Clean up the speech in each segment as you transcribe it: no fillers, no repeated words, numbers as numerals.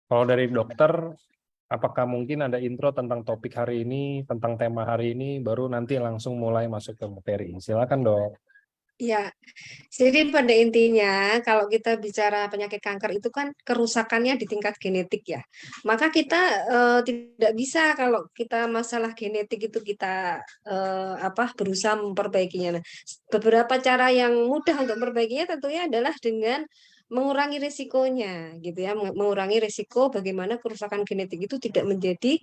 Kalau dari dokter, apakah mungkin ada intro tentang topik hari ini, tentang tema hari ini, baru nanti langsung mulai masuk ke materi. Silakan dok. Ya, jadi pada intinya kalau kita bicara penyakit kanker itu kan kerusakannya di tingkat genetik ya. Maka kita tidak bisa kalau kita masalah genetik itu kita berusaha memperbaikinya. Nah, beberapa cara yang mudah untuk memperbaikinya tentunya adalah dengan mengurangi risikonya gitu ya, mengurangi risiko bagaimana kerusakan genetik itu tidak menjadi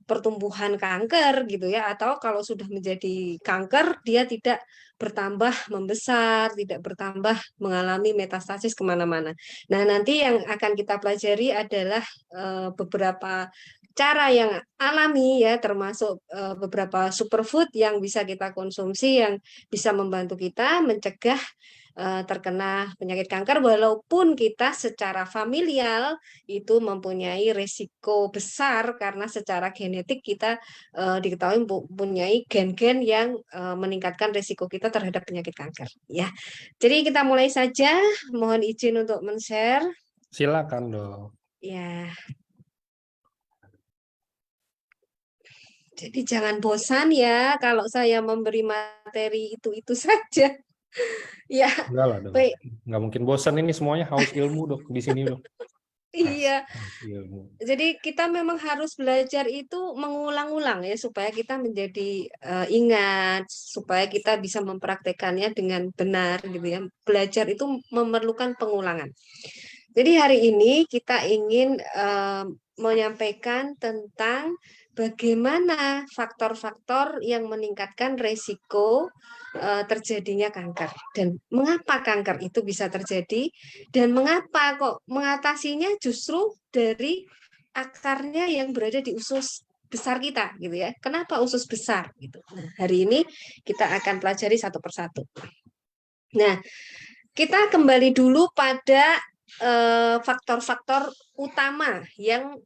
pertumbuhan kanker gitu ya, atau kalau sudah menjadi kanker dia tidak bertambah membesar, tidak bertambah mengalami metastasis kemana-mana. Nah, nanti yang akan kita pelajari adalah beberapa cara yang alami ya, termasuk beberapa superfood yang bisa kita konsumsi yang bisa membantu kita mencegah terkena penyakit kanker, walaupun kita secara familial itu mempunyai risiko besar karena secara genetik kita diketahui mempunyai gen-gen yang meningkatkan risiko kita terhadap penyakit kanker ya. Jadi kita mulai saja, mohon izin untuk men-share Silakan dok. ya. Jadi jangan bosan ya kalau saya memberi materi itu saja. Ya, Enggak lah dok. baik. Nggak mungkin bosan, ini semuanya haus ilmu dok di sini dok. Iya, Haus ilmu. jadi kita memang harus belajar itu mengulang-ulang ya supaya kita menjadi ingat, supaya kita bisa mempraktekannya dengan benar gitu ya. Belajar itu memerlukan pengulangan. Jadi hari ini kita ingin menyampaikan tentang bagaimana faktor-faktor yang meningkatkan resiko terjadinya kanker dan mengapa kanker itu bisa terjadi dan mengapa kok mengatasinya justru dari akarnya yang berada di usus besar kita gitu ya. Kenapa usus besar gitu. Nah, hari ini kita akan pelajari satu persatu. Nah, kita kembali dulu pada faktor-faktor utama yang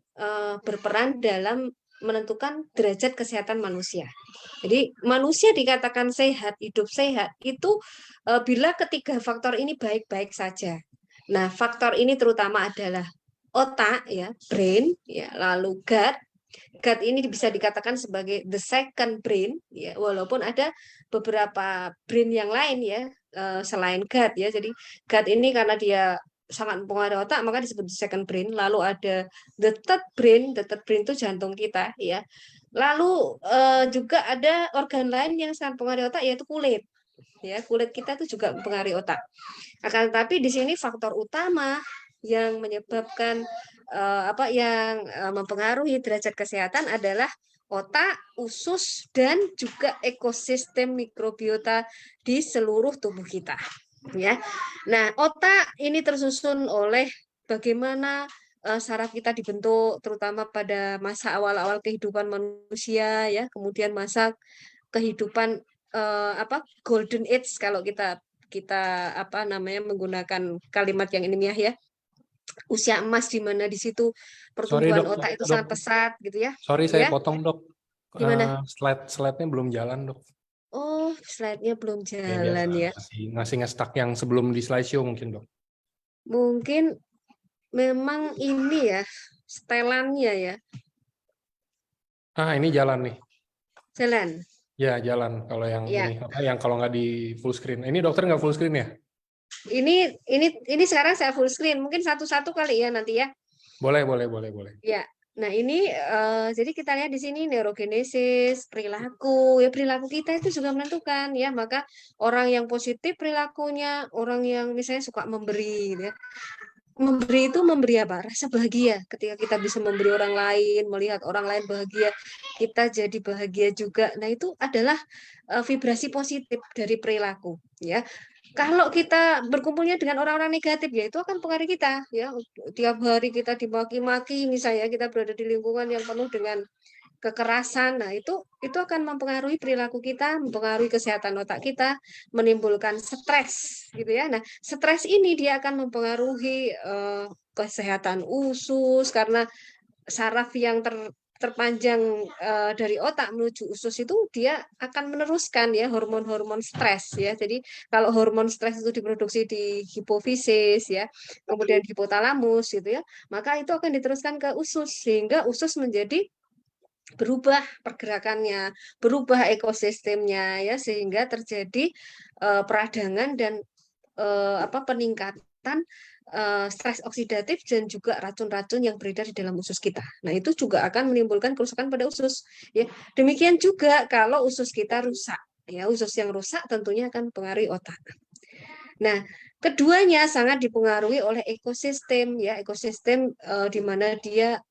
berperan dalam menentukan derajat kesehatan manusia. Jadi manusia dikatakan sehat, hidup sehat itu bila ketiga faktor ini baik-baik saja. Nah, faktor ini terutama adalah otak ya, brain ya, lalu gut. Gut ini bisa dikatakan sebagai the second brain ya, walaupun ada beberapa brain yang lain ya selain gut ya. Jadi gut ini karena dia sangat mempengaruhi otak maka disebut second brain. Lalu ada the third brain itu jantung kita ya. Lalu juga ada organ lain yang sangat mempengaruhi otak yaitu kulit. Ya, kulit kita itu juga mempengaruhi otak. Akan tetapi di sini faktor utama yang menyebabkan yang mempengaruhi derajat kesehatan adalah otak, usus, dan juga ekosistem mikrobiota di seluruh tubuh kita. Ya, nah otak ini tersusun oleh bagaimana saraf kita dibentuk, terutama pada masa awal-awal kehidupan manusia, ya, kemudian masa kehidupan golden age kalau kita kita menggunakan kalimat yang ilmiah ya, usia emas di mana di situ Sorry pertumbuhan dok, otak itu dok. sangat pesat gitu ya. Sorry saya Ya, potong dok. gimana? Slide-nya belum jalan dok. Oh, slide-nya belum Ya biasa, jalan ya. masih nge-stuck yang sebelum di slideshow mungkin dok. Mungkin memang ini ya, setelannya ya. Ini jalan nih. Jalan. Ya jalan kalau yang ini Ya. yang kalau nggak di full screen. Ini dokter nggak full screen ya? Ini sekarang saya full screen. Mungkin satu-satu kali ya nanti ya. Boleh. Ya, nah ini jadi kita lihat di sini neurogenesis, perilaku, ya perilaku kita itu juga menentukan ya. Maka orang yang positif perilakunya, orang yang misalnya suka memberi, gitu ya. Memberi itu memberi apa? Rasa bahagia. Ketika kita bisa memberi orang lain, melihat orang lain bahagia, kita jadi bahagia juga. Nah itu adalah vibrasi positif dari perilaku, ya. Kalau kita berkumpulnya dengan orang-orang negatif, ya itu akan pengaruh kita, ya. Tiap hari kita dimaki-maki, misalnya kita berada di lingkungan yang penuh dengan kekerasan. Nah, itu akan mempengaruhi perilaku kita, mempengaruhi kesehatan otak kita, menimbulkan stres, gitu ya. Nah, stres ini dia akan mempengaruhi kesehatan usus karena saraf yang terpanjang dari otak menuju usus itu dia akan meneruskan ya hormon-hormon stres ya. Jadi kalau hormon stres itu diproduksi di hipofisis ya, kemudian hipotalamus gitu ya, maka itu akan diteruskan ke usus sehingga usus menjadi berubah pergerakannya, berubah ekosistemnya ya sehingga terjadi peradangan dan peningkatan stres oksidatif dan juga racun-racun yang beredar di dalam usus kita. Nah, itu juga akan menimbulkan kerusakan pada usus ya. Demikian juga kalau usus kita rusak ya, usus yang rusak tentunya akan mempengaruhi otak. Nah, keduanya sangat dipengaruhi oleh ekosistem ya, ekosistem di mana dia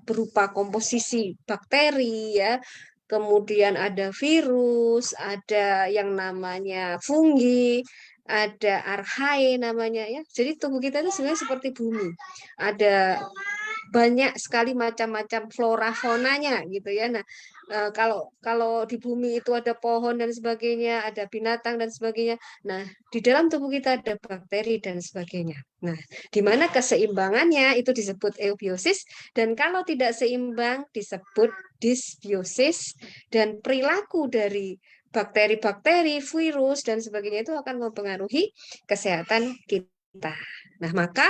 berupa komposisi bakteri ya, kemudian ada virus, ada yang namanya fungi, ada archae namanya ya. Jadi tubuh kita itu sebenarnya seperti bumi. Ada banyak sekali macam-macam flora faunanya gitu ya. Nah, kalau kalau di bumi itu ada pohon dan sebagainya, ada binatang dan sebagainya. Nah, di dalam tubuh kita ada bakteri dan sebagainya. Nah, di mana keseimbangannya itu disebut eubiosis dan kalau tidak seimbang disebut dysbiosis dan perilaku dari bakteri-bakteri, virus dan sebagainya itu akan mempengaruhi kesehatan kita. Nah, maka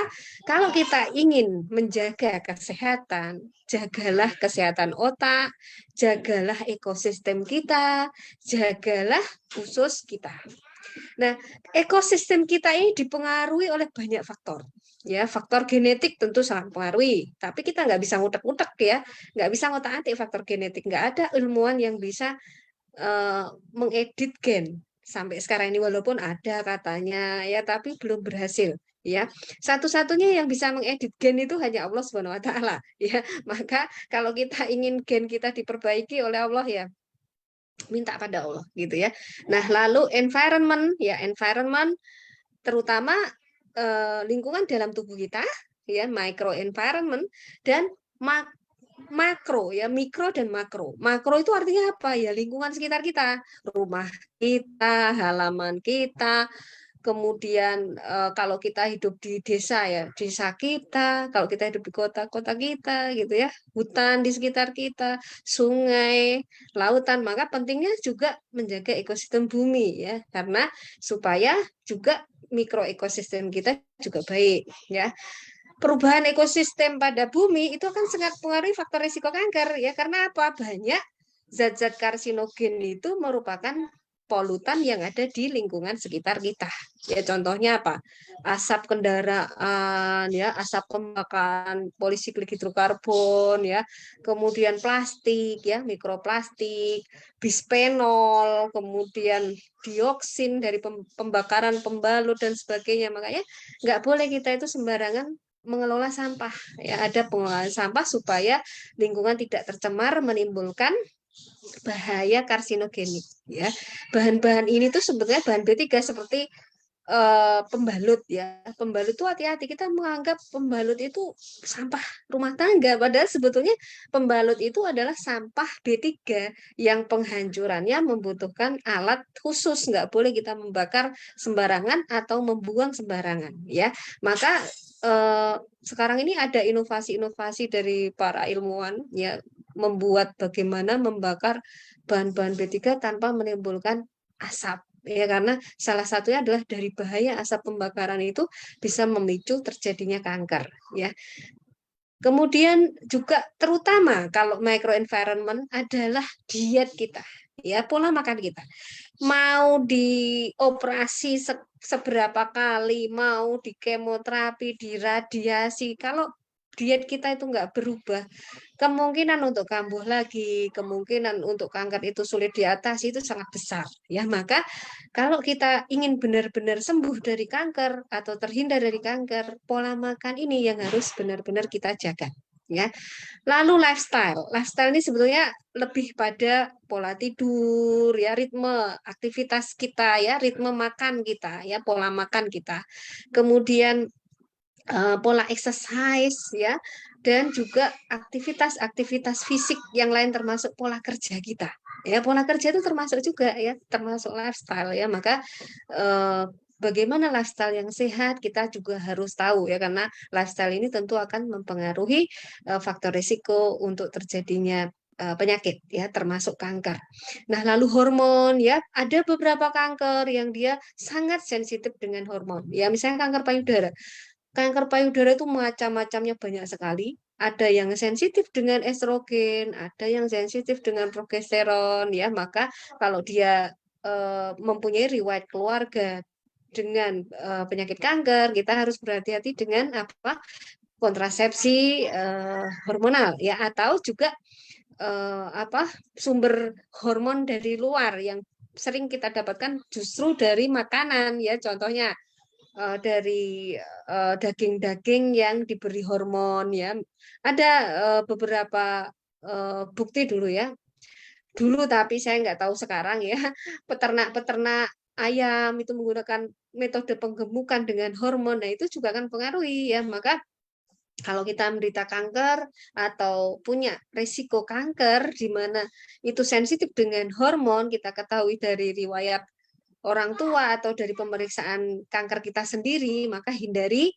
kalau kita ingin menjaga kesehatan, jagalah kesehatan otak, jagalah ekosistem kita, jagalah usus kita. Nah, ekosistem kita ini dipengaruhi oleh banyak faktor. Ya, faktor genetik tentu sangat mempengaruhi, tapi kita nggak bisa ngutek-ngutek ya, nggak bisa ngotak-atik faktor genetik. Nggak ada ilmuwan yang bisa mengedit gen sampai sekarang ini walaupun ada katanya ya, tapi belum berhasil. Ya, satu-satunya yang bisa mengedit gen itu hanya Allah Subhanahu Wa Taala. Ya, maka kalau kita ingin gen kita diperbaiki oleh Allah ya minta pada Allah gitu ya. Nah, lalu environment ya environment terutama lingkungan dalam tubuh kita ya micro environment dan makro ya mikro dan makro. Makro itu artinya apa ya lingkungan sekitar kita, rumah kita, halaman kita. Kemudian kalau kita hidup di desa ya, desa kita, kalau kita hidup di kota-kota kita gitu ya, hutan di sekitar kita, sungai, lautan, maka pentingnya juga menjaga ekosistem bumi ya, karena supaya juga mikroekosistem kita juga baik ya. Perubahan ekosistem pada bumi itu akan sangat mempengaruhi faktor risiko kanker ya, karena apa? Banyak zat-zat karsinogen itu merupakan polutan yang ada di lingkungan sekitar kita. Ya contohnya apa? Asap kendaraan, ya, asap pembakaran polisiklik hidrokarbon, ya, kemudian plastik, ya, mikroplastik, bisphenol, kemudian dioksin dari pembakaran pembalut dan sebagainya. Makanya nggak boleh kita itu sembarangan mengelola sampah. Ya, ada pengelolaan sampah supaya lingkungan tidak tercemar menimbulkan bahaya karsinogenik ya. Bahan-bahan ini tuh sebetulnya bahan B3 seperti pembalut ya. Pembalut itu hati-hati kita menganggap pembalut itu sampah rumah tangga padahal sebetulnya pembalut itu adalah sampah B3 yang penghancurannya membutuhkan alat khusus, nggak boleh kita membakar sembarangan atau membuang sembarangan ya. Maka sekarang ini ada inovasi-inovasi dari para ilmuwan ya membuat bagaimana membakar bahan-bahan B3 tanpa menimbulkan asap ya karena salah satunya adalah dari bahaya asap pembakaran itu bisa memicu terjadinya kanker ya. Kemudian juga terutama kalau microenvironment adalah diet kita ya pola makan kita. Mau dioperasi seberapa kali, mau di kemoterapi, di radiasi, kalau diet kita itu nggak berubah, kemungkinan untuk kambuh lagi, kemungkinan untuk kanker itu sulit diatasi itu sangat besar. Ya, maka kalau kita ingin benar-benar sembuh dari kanker atau terhindar dari kanker, pola makan ini yang harus benar-benar kita jaga. Ya, lalu lifestyle. Lifestyle ini sebetulnya lebih pada pola tidur, ya, ritme aktivitas kita, ya, ritme makan kita, ya, pola makan kita. Kemudian pola exercise, ya, dan juga aktivitas-aktivitas fisik yang lain termasuk pola kerja kita. Ya, pola kerja itu termasuk juga ya, termasuk lifestyle ya. Maka bagaimana lifestyle yang sehat kita juga harus tahu ya, karena lifestyle ini tentu akan mempengaruhi faktor risiko untuk terjadinya penyakit ya, termasuk kanker. Nah, lalu hormon ya, ada beberapa kanker yang dia sangat sensitif dengan hormon. Ya, misalnya kanker payudara. Kanker payudara itu macam-macamnya banyak sekali. Ada yang sensitif dengan estrogen, ada yang sensitif dengan progesteron ya. Maka kalau dia mempunyai riwayat keluarga dengan penyakit kanker, kita harus berhati-hati dengan apa? Kontrasepsi hormonal ya, atau juga apa? Sumber hormon dari luar yang sering kita dapatkan justru dari makanan ya. Contohnya dari daging-daging yang diberi hormon ya. Ada beberapa bukti dulu ya. Dulu tapi saya nggak tahu sekarang ya. Peternak-peternak ayam itu menggunakan metode penggemukan dengan hormon. Nah, itu juga akan pengaruhi ya. Maka kalau kita menderita kanker atau punya risiko kanker di mana itu sensitif dengan hormon, kita ketahui dari riwayat orang tua atau dari pemeriksaan kanker kita sendiri, maka hindari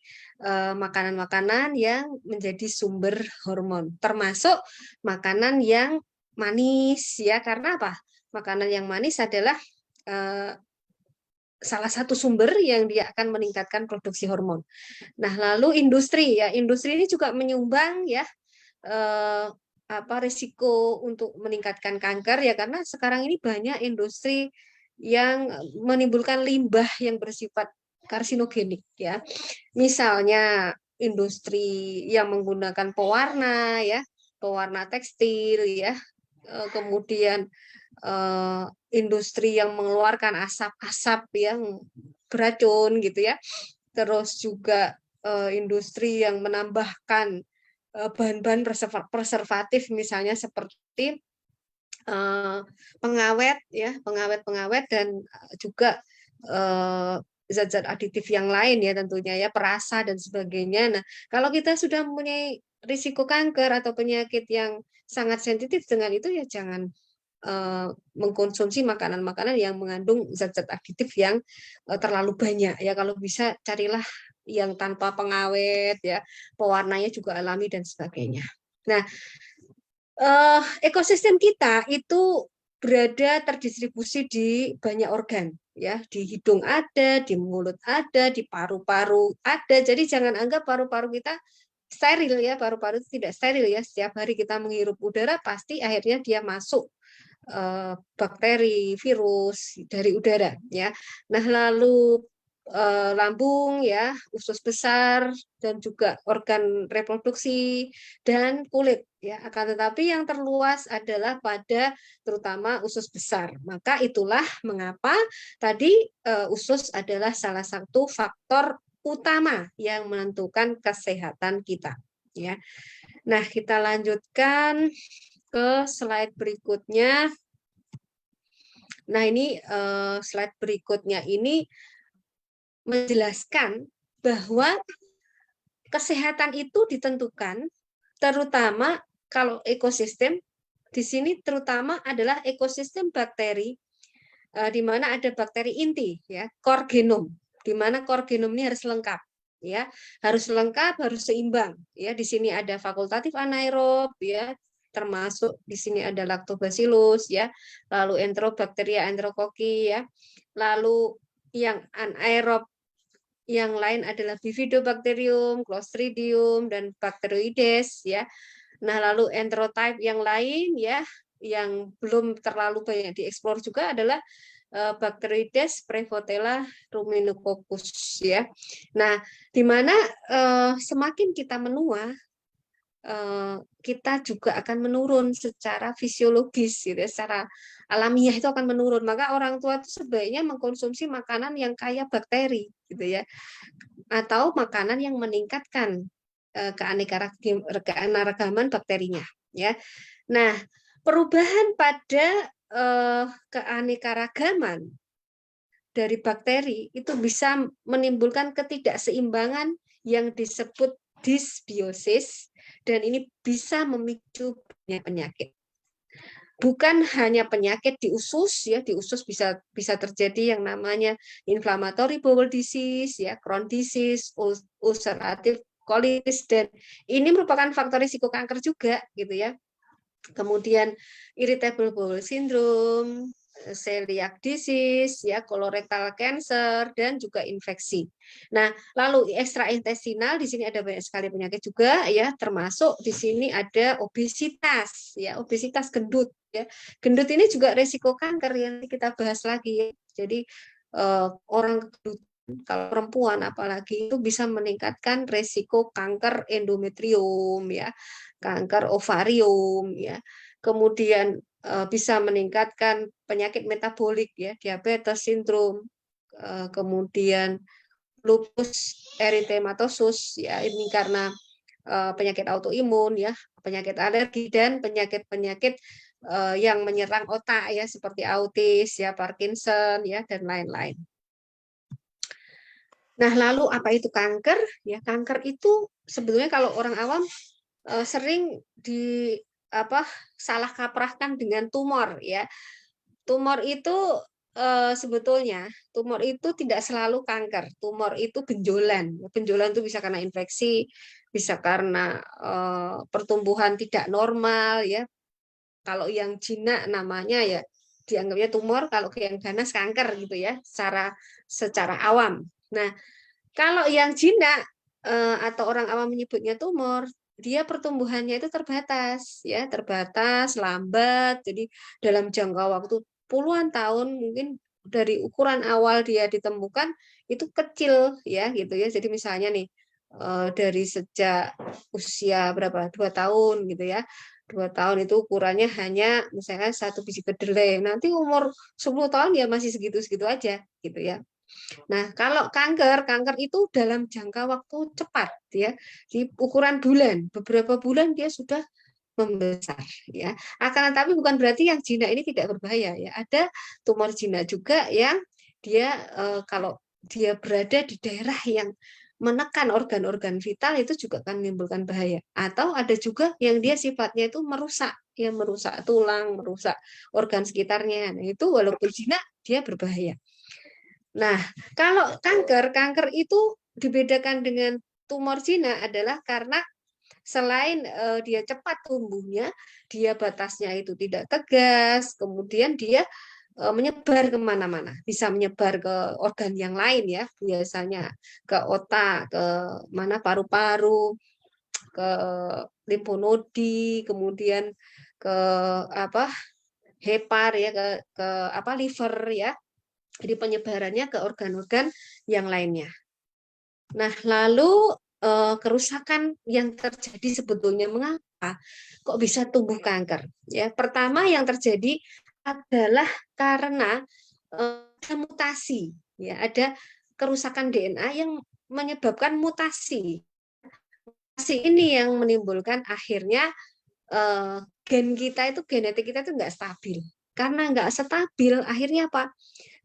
makanan-makanan yang menjadi sumber hormon, termasuk makanan yang manis ya. Karena apa? Makanan yang manis adalah eh, salah satu sumber yang dia akan meningkatkan produksi hormon. Nah, lalu industri ya, industri ini juga menyumbang ya eh, apa risiko untuk meningkatkan kanker ya, karena sekarang ini banyak industri yang menimbulkan limbah yang bersifat karsinogenik ya. Misalnya industri yang menggunakan pewarna ya, pewarna tekstil ya, kemudian industri yang mengeluarkan asap-asap yang beracun gitu ya. Terus juga industri yang menambahkan bahan-bahan preservatif misalnya seperti pengawet ya, pengawet-pengawet dan juga zat-zat aditif yang lain ya, tentunya ya, perasa dan sebagainya. Nah, kalau kita sudah mempunyai risiko kanker atau penyakit yang sangat sensitif dengan itu ya, jangan mengkonsumsi makanan-makanan yang mengandung zat-zat aditif yang terlalu banyak ya. Kalau bisa carilah yang tanpa pengawet ya, pewarnanya juga alami dan sebagainya. Nah, ekosistem kita itu berada terdistribusi di banyak organ ya, di hidung ada, di mulut ada, di paru-paru ada. Jadi jangan anggap paru-paru kita steril ya, paru-paru itu tidak steril ya. Setiap hari kita menghirup udara pasti akhirnya dia masuk bakteri, virus dari udara ya. Nah, lalu lambung ya, usus besar dan juga organ reproduksi dan kulit ya. Akan tetapi yang terluas adalah pada terutama usus besar. Maka itulah mengapa tadi usus adalah salah satu faktor utama yang menentukan kesehatan kita ya. Nah, kita lanjutkan ke slide berikutnya. Nah, ini slide berikutnya ini menjelaskan bahwa kesehatan itu ditentukan terutama kalau ekosistem di sini terutama adalah ekosistem bakteri di mana ada bakteri inti ya, core genome, di mana core genome ini harus lengkap ya, harus lengkap, harus seimbang ya. Di sini ada fakultatif anaerob ya, termasuk di sini ada lactobacillus ya, lalu enterobacteria, enterokoki ya, lalu yang anaerob yang lain adalah bifidobacterium, clostridium dan bacteroides ya. Nah, lalu enterotype yang lain ya, yang belum terlalu banyak dieksplor juga adalah Bacteroides, Prevotella, Ruminococcus ya. Nah, di mana semakin kita menua kita juga akan menurun secara fisiologis gitu ya, secara alamiah itu akan menurun. Maka orang tua itu sebaiknya mengkonsumsi makanan yang kaya bakteri gitu ya, atau makanan yang meningkatkan keanekaragaman bakterinya ya. Nah, perubahan pada keanekaragaman dari bakteri itu bisa menimbulkan ketidakseimbangan yang disebut disbiosis, dan ini bisa memicu banyak penyakit. bukan hanya penyakit di usus ya, di usus bisa terjadi yang namanya inflammatory bowel disease ya, Crohn disease, ulcerative colitis, dan ini merupakan faktor risiko kanker juga gitu ya. Kemudian irritable bowel syndrome, celiac disease, ya, colorectal cancer, dan juga infeksi. Nah, lalu ekstraintestinal di sini ada banyak sekali penyakit juga, ya, termasuk di sini ada obesitas, ya, obesitas gendut, ya. Gendut ini juga risiko kanker yang kita bahas lagi, ya. Jadi orang gendut kalau perempuan apalagi itu bisa meningkatkan risiko kanker endometrium, ya, kanker ovarium, ya, kemudian bisa meningkatkan penyakit metabolik ya, diabetes sindrom, kemudian lupus eritematosus ya, ini karena penyakit autoimun ya, penyakit alergi, dan penyakit-penyakit yang menyerang otak ya, seperti autis ya, Parkinson ya, dan lain-lain. Nah, lalu apa itu kanker? Ya, kanker itu sebetulnya kalau orang awam sering salah kaprahkan dengan tumor ya. Tumor itu sebetulnya tumor itu tidak selalu kanker. Tumor itu benjolan. Benjolan itu bisa karena infeksi, bisa karena pertumbuhan tidak normal ya. Kalau yang jinak namanya ya dianggapnya tumor, kalau yang ganas kanker gitu ya, secara awam. Nah, kalau yang jinak atau orang awam menyebutnya tumor, dia pertumbuhannya itu terbatas, ya, terbatas, lambat. Jadi dalam jangka waktu puluhan tahun, mungkin dari ukuran awal dia ditemukan itu kecil, ya, gitu ya. Jadi misalnya nih dari sejak usia berapa, 2 tahun gitu ya. 2 tahun itu ukurannya hanya misalnya 1 biji kedelai. Nanti umur 10 tahun ya masih segitu-segitu aja gitu ya. Nah, kalau kanker itu dalam jangka waktu cepat ya, di ukuran bulan, beberapa bulan dia sudah membesar ya. Akan tetapi bukan berarti yang jinak ini tidak berbahaya ya. Ada tumor jinak juga yang dia kalau dia berada di daerah yang menekan organ-organ vital itu juga akan menimbulkan bahaya. Atau ada juga yang dia sifatnya itu merusak, ya, merusak tulang, merusak organ sekitarnya. Nah, itu walaupun jinak dia berbahaya. Nah, kalau kanker itu dibedakan dengan tumor jinak adalah karena selain dia cepat tumbuhnya, dia batasnya itu tidak tegas, kemudian dia menyebar kemana-mana, bisa menyebar ke organ yang lain ya, biasanya ke otak, ke mana paru-paru, ke limfonodi, kemudian ke hepar ya, ke liver ya. Jadi penyebarannya ke organ-organ yang lainnya. Nah, lalu kerusakan yang terjadi sebetulnya mengapa kok bisa tumbuh kanker? Ya, pertama yang terjadi adalah karena ada mutasi, ya, ada kerusakan DNA yang menyebabkan mutasi. Mutasi ini yang menimbulkan akhirnya gen kita itu, genetik kita itu nggak stabil. Karena nggak stabil, akhirnya apa?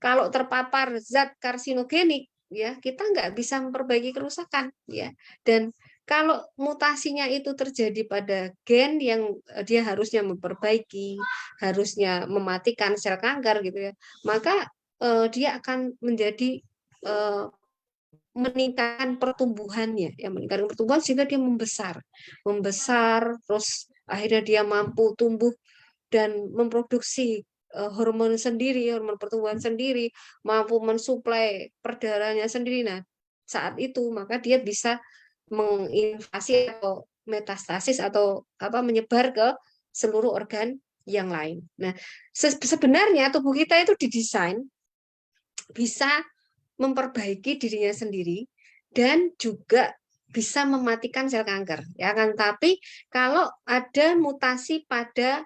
Kalau terpapar zat karsinogenik, ya, kita nggak bisa memperbaiki kerusakan, ya. Dan kalau mutasinya itu terjadi pada gen yang dia harusnya memperbaiki, harusnya mematikan sel kanker gitu ya, maka dia akan menjadi meningkatkan pertumbuhannya, ya, meningkatkan pertumbuhan sehingga dia membesar, terus akhirnya dia mampu tumbuh dan memproduksi hormon sendiri, hormon pertumbuhan sendiri, mampu mensuplai perdarahannya sendiri. Nah, saat itu maka dia bisa menginvasi atau metastasis atau menyebar ke seluruh organ yang lain. Nah, sebenarnya tubuh kita itu didesain bisa memperbaiki dirinya sendiri dan juga bisa mematikan sel kanker, ya kan? Tapi kalau ada mutasi pada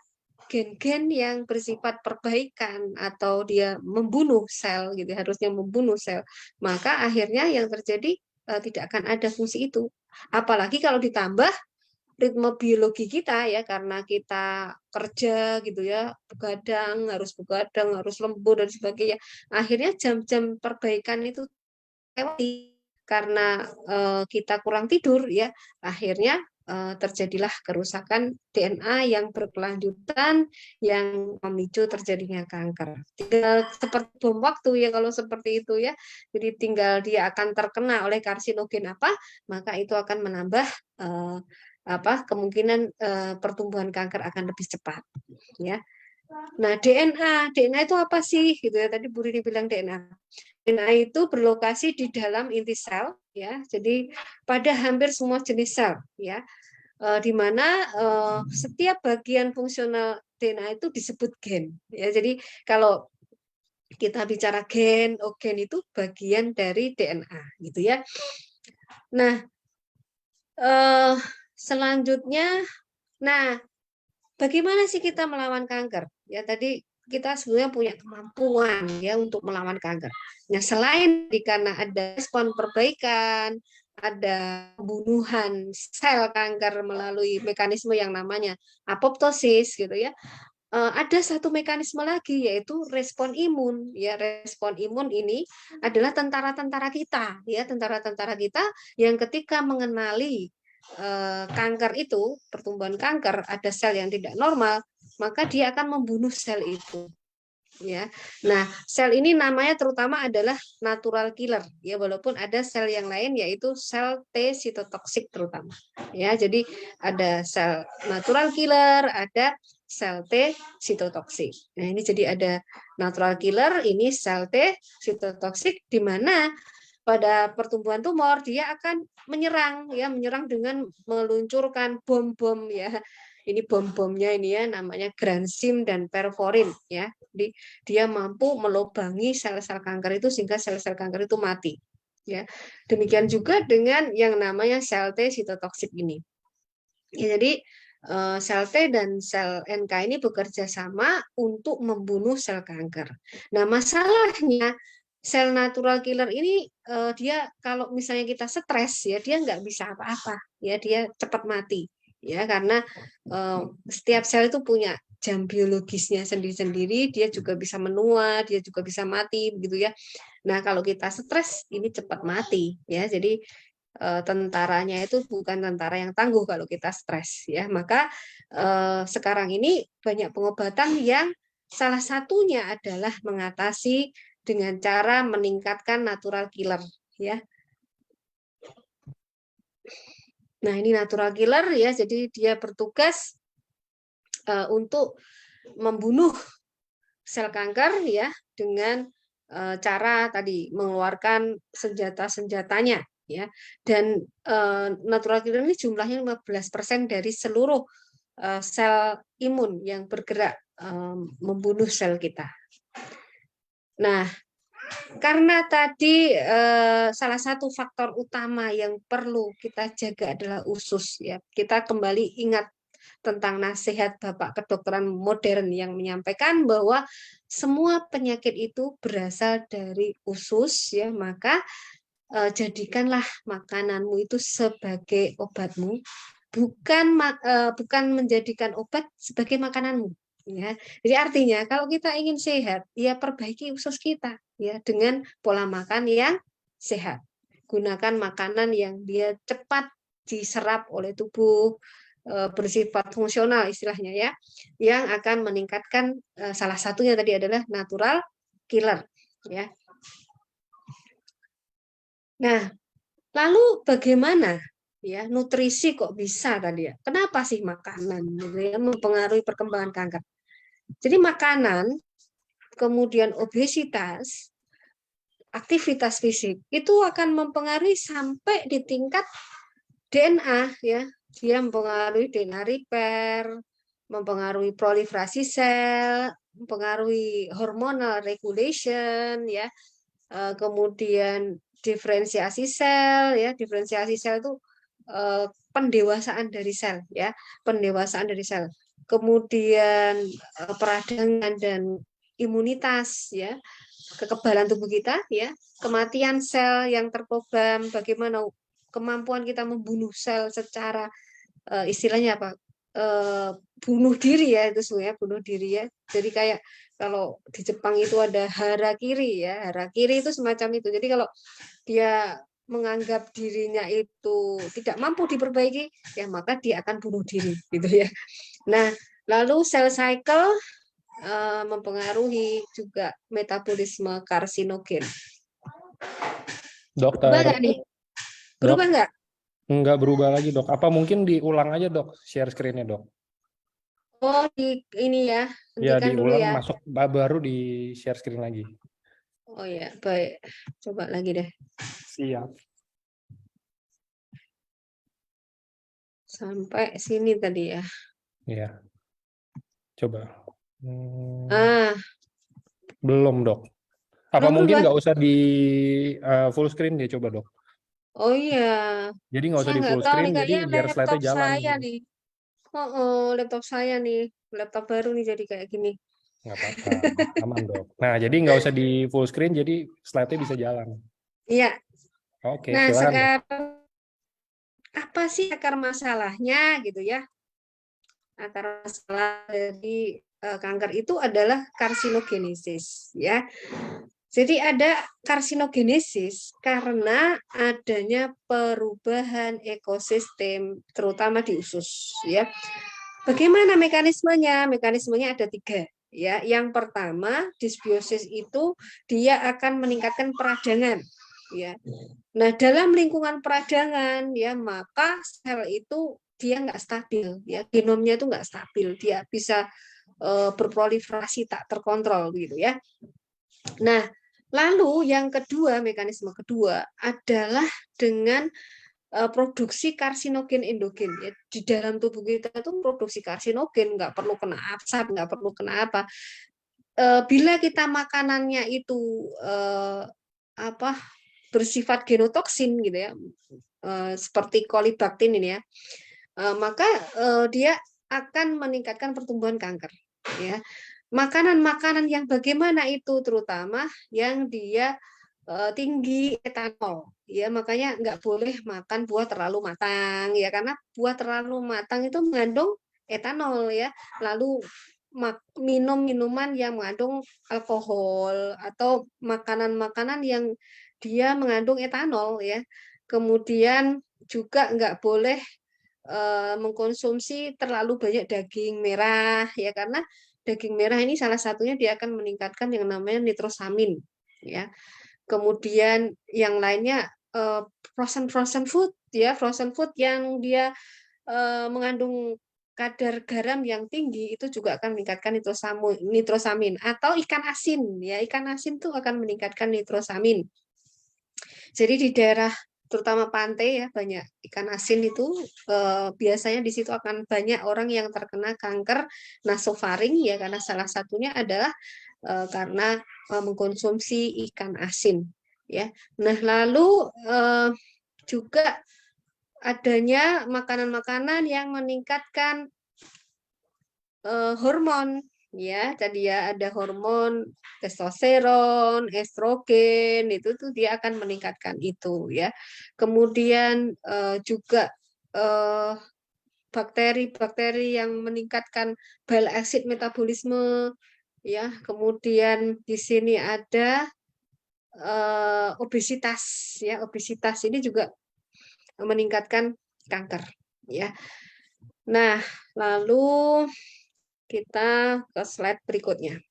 gen-gen yang bersifat perbaikan atau dia membunuh sel gitu, harusnya membunuh sel, maka akhirnya yang terjadi tidak akan ada fungsi itu. Apalagi kalau ditambah ritme biologi kita ya, karena kita kerja gitu ya, begadang, harus lembur dan sebagainya. Akhirnya jam-jam perbaikan itu lewati karena kita kurang tidur ya, akhirnya terjadilah kerusakan DNA yang berkelanjutan yang memicu terjadinya kanker. Tinggal seperti bom waktu ya kalau seperti itu ya. Jadi tinggal dia akan terkena oleh karsinogen apa, maka itu akan menambah kemungkinan pertumbuhan kanker akan lebih cepat ya. Nah, DNA itu apa sih gitu ya. Tadi Bu Rini bilang DNA. DNA itu berlokasi di dalam inti sel ya. Jadi pada hampir semua jenis sel ya. Di mana setiap bagian fungsional DNA itu disebut gen ya. Jadi kalau kita bicara gen, gen itu bagian dari DNA gitu ya. Nah, selanjutnya, nah bagaimana sih kita melawan kanker? Ya tadi kita sebenarnya punya kemampuan ya untuk melawan kanker. Nah, selain karena ada respon perbaikan, ada pembunuhan sel kanker melalui mekanisme yang namanya apoptosis gitu ya. Ada satu mekanisme lagi yaitu respon imun. Ya, respon imun ini adalah tentara-tentara kita, ya, tentara-tentara kita yang ketika mengenali kanker itu, pertumbuhan kanker, ada sel yang tidak normal, maka dia akan membunuh sel itu. Ya, nah sel ini namanya terutama adalah natural killer. Ya, walaupun ada sel yang lain yaitu sel T sitotoksik terutama. Ya, jadi ada sel natural killer, ada sel T sitotoksik. Nah, ini jadi ada natural killer, ini sel T sitotoksik di mana pada pertumbuhan tumor dia akan menyerang ya, menyerang dengan meluncurkan bom-bom ya. Ini bom-bomnya ini ya namanya gransim dan perforin ya. Jadi dia mampu melubangi sel-sel kanker itu sehingga sel-sel kanker itu mati. Ya. Demikian juga dengan yang namanya sel T sitotoksik ini. Ya, jadi sel T dan sel NK ini bekerja sama untuk membunuh sel kanker. Nah, masalahnya sel natural killer ini dia kalau misalnya kita stres ya dia nggak bisa apa-apa ya, dia cepat mati ya, karena setiap sel itu punya jam biologisnya sendiri-sendiri, dia juga bisa menua, dia juga bisa mati begitu ya. Nah, kalau kita stres ini cepat mati ya. Jadi tentaranya itu bukan tentara yang tangguh kalau kita stres ya. Maka sekarang ini banyak pengobatan yang salah satunya adalah mengatasi dengan cara meningkatkan natural killer ya. Nah, ini natural killer ya, jadi dia bertugas untuk membunuh sel kanker ya dengan cara tadi mengeluarkan senjata-senjatanya ya. Dan natural killer ini jumlahnya 15% dari seluruh sel imun yang bergerak membunuh sel kita. Nah, karena tadi salah satu faktor utama yang perlu kita jaga adalah usus ya. Kita kembali ingat tentang nasihat Bapak kedokteran modern yang menyampaikan bahwa semua penyakit itu berasal dari usus ya, maka jadikanlah makananmu itu sebagai obatmu, bukan menjadikan obat sebagai makananmu. Ya, jadi artinya kalau kita ingin sehat, ya perbaiki usus kita ya dengan pola makan yang sehat. Gunakan makanan yang dia cepat diserap oleh tubuh, bersifat fungsional istilahnya ya, yang akan meningkatkan salah satunya tadi adalah natural killer ya. Nah, lalu bagaimana ya nutrisi kok bisa tadi ya? Kenapa sih makanan gitu ya mempengaruhi perkembangan kanker? Jadi makanan, kemudian obesitas, aktivitas fisik itu akan mempengaruhi sampai di tingkat DNA ya. Dia mempengaruhi DNA repair, mempengaruhi proliferasi sel, mempengaruhi hormonal regulation ya. Kemudian diferensiasi sel ya. Diferensiasi sel itu pendewasaan dari sel ya, pendewasaan dari sel. Kemudian peradangan dan imunitas ya, kekebalan tubuh kita ya, kematian sel yang terprogram, bagaimana kemampuan kita membunuh sel secara istilahnya apa, bunuh diri ya, itu sebenarnya bunuh diri ya. Jadi kayak kalau di Jepang itu ada harakiri ya, harakiri itu semacam itu. Jadi kalau dia menganggap dirinya itu tidak mampu diperbaiki, ya maka dia akan bunuh diri, gitu ya. Nah, lalu cell cycle mempengaruhi juga metabolisme karsinogen. Berubah Dokter, nggak nih? dok, Berubah nggak? nggak berubah lagi dok. Apa mungkin diulang aja dok, share screen-nya dok? Oh, ini ya, Ya hentikan dulu diulang, ya. masuk baru di share screen lagi. Oh ya, baik. Coba lagi deh. Siap. Sampai sini tadi ya. Ya, coba. Ah, Belum dok. Apa belum mungkin berubah. nggak usah di full screen dia coba dok? Oh iya, Jadi nggak saya usah di nggak full tahu screen, nih, jadi kayaknya biar slide-nya laptop jalan saya gitu. nih. Laptop saya nih, laptop baru nih jadi kayak gini. Nggak apa-apa, aman dok. Nah, jadi nggak usah di full screen, jadi slide-nya bisa jalan. Iya. Oke, Nah, silakan dok. sekarang apa sih akar masalahnya gitu ya? Akar masalah dari kanker itu adalah karsinogenesis ya. Jadi ada karsinogenesis karena adanya perubahan ekosistem terutama di usus ya. Bagaimana mekanismenya? Mekanismenya ada 3 ya. Yang pertama, dysbiosis itu dia akan meningkatkan peradangan ya. Nah, dalam lingkungan peradangan ya, maka sel itu dia nggak stabil ya, genomnya itu nggak stabil, dia bisa berproliferasi tak terkontrol gitu ya. Nah, lalu yang kedua, mekanisme kedua adalah dengan produksi karsinogen endogen ya. Di dalam tubuh kita itu produksi karsinogen, nggak perlu kena asap, nggak perlu kena apa. Bila kita makanannya itu apa bersifat genotoksin gitu ya, seperti kolibaktin ini ya, maka dia akan meningkatkan pertumbuhan kanker ya. Makanan-makanan yang bagaimana itu, terutama yang dia tinggi etanol ya, makanya nggak boleh makan buah terlalu matang ya, karena buah terlalu matang itu mengandung etanol ya. Lalu minum minuman yang mengandung alkohol atau makanan-makanan yang dia mengandung etanol ya. Kemudian juga nggak boleh mengkonsumsi terlalu banyak daging merah ya, karena daging merah ini salah satunya dia akan meningkatkan yang namanya nitrosamin ya. Kemudian yang lainnya frozen frozen food ya, frozen food yang dia mengandung kadar garam yang tinggi itu juga akan meningkatkan nitrosamin, atau ikan asin ya, ikan asin tuh akan meningkatkan nitrosamin. Jadi di daerah terutama pantai ya, banyak ikan asin itu, biasanya di situ akan banyak orang yang terkena kanker nasofaring ya, karena salah satunya adalah karena mengkonsumsi ikan asin ya. Nah, lalu juga adanya makanan-makanan yang meningkatkan hormon ya. Tadi ya ada hormon testosteron, estrogen, itu tuh dia akan meningkatkan itu ya. Kemudian juga bakteri-bakteri yang meningkatkan bile acid metabolisme ya. Kemudian di sini ada obesitas ya. Obesitas ini juga meningkatkan kanker ya. Nah, lalu kita ke slide berikutnya.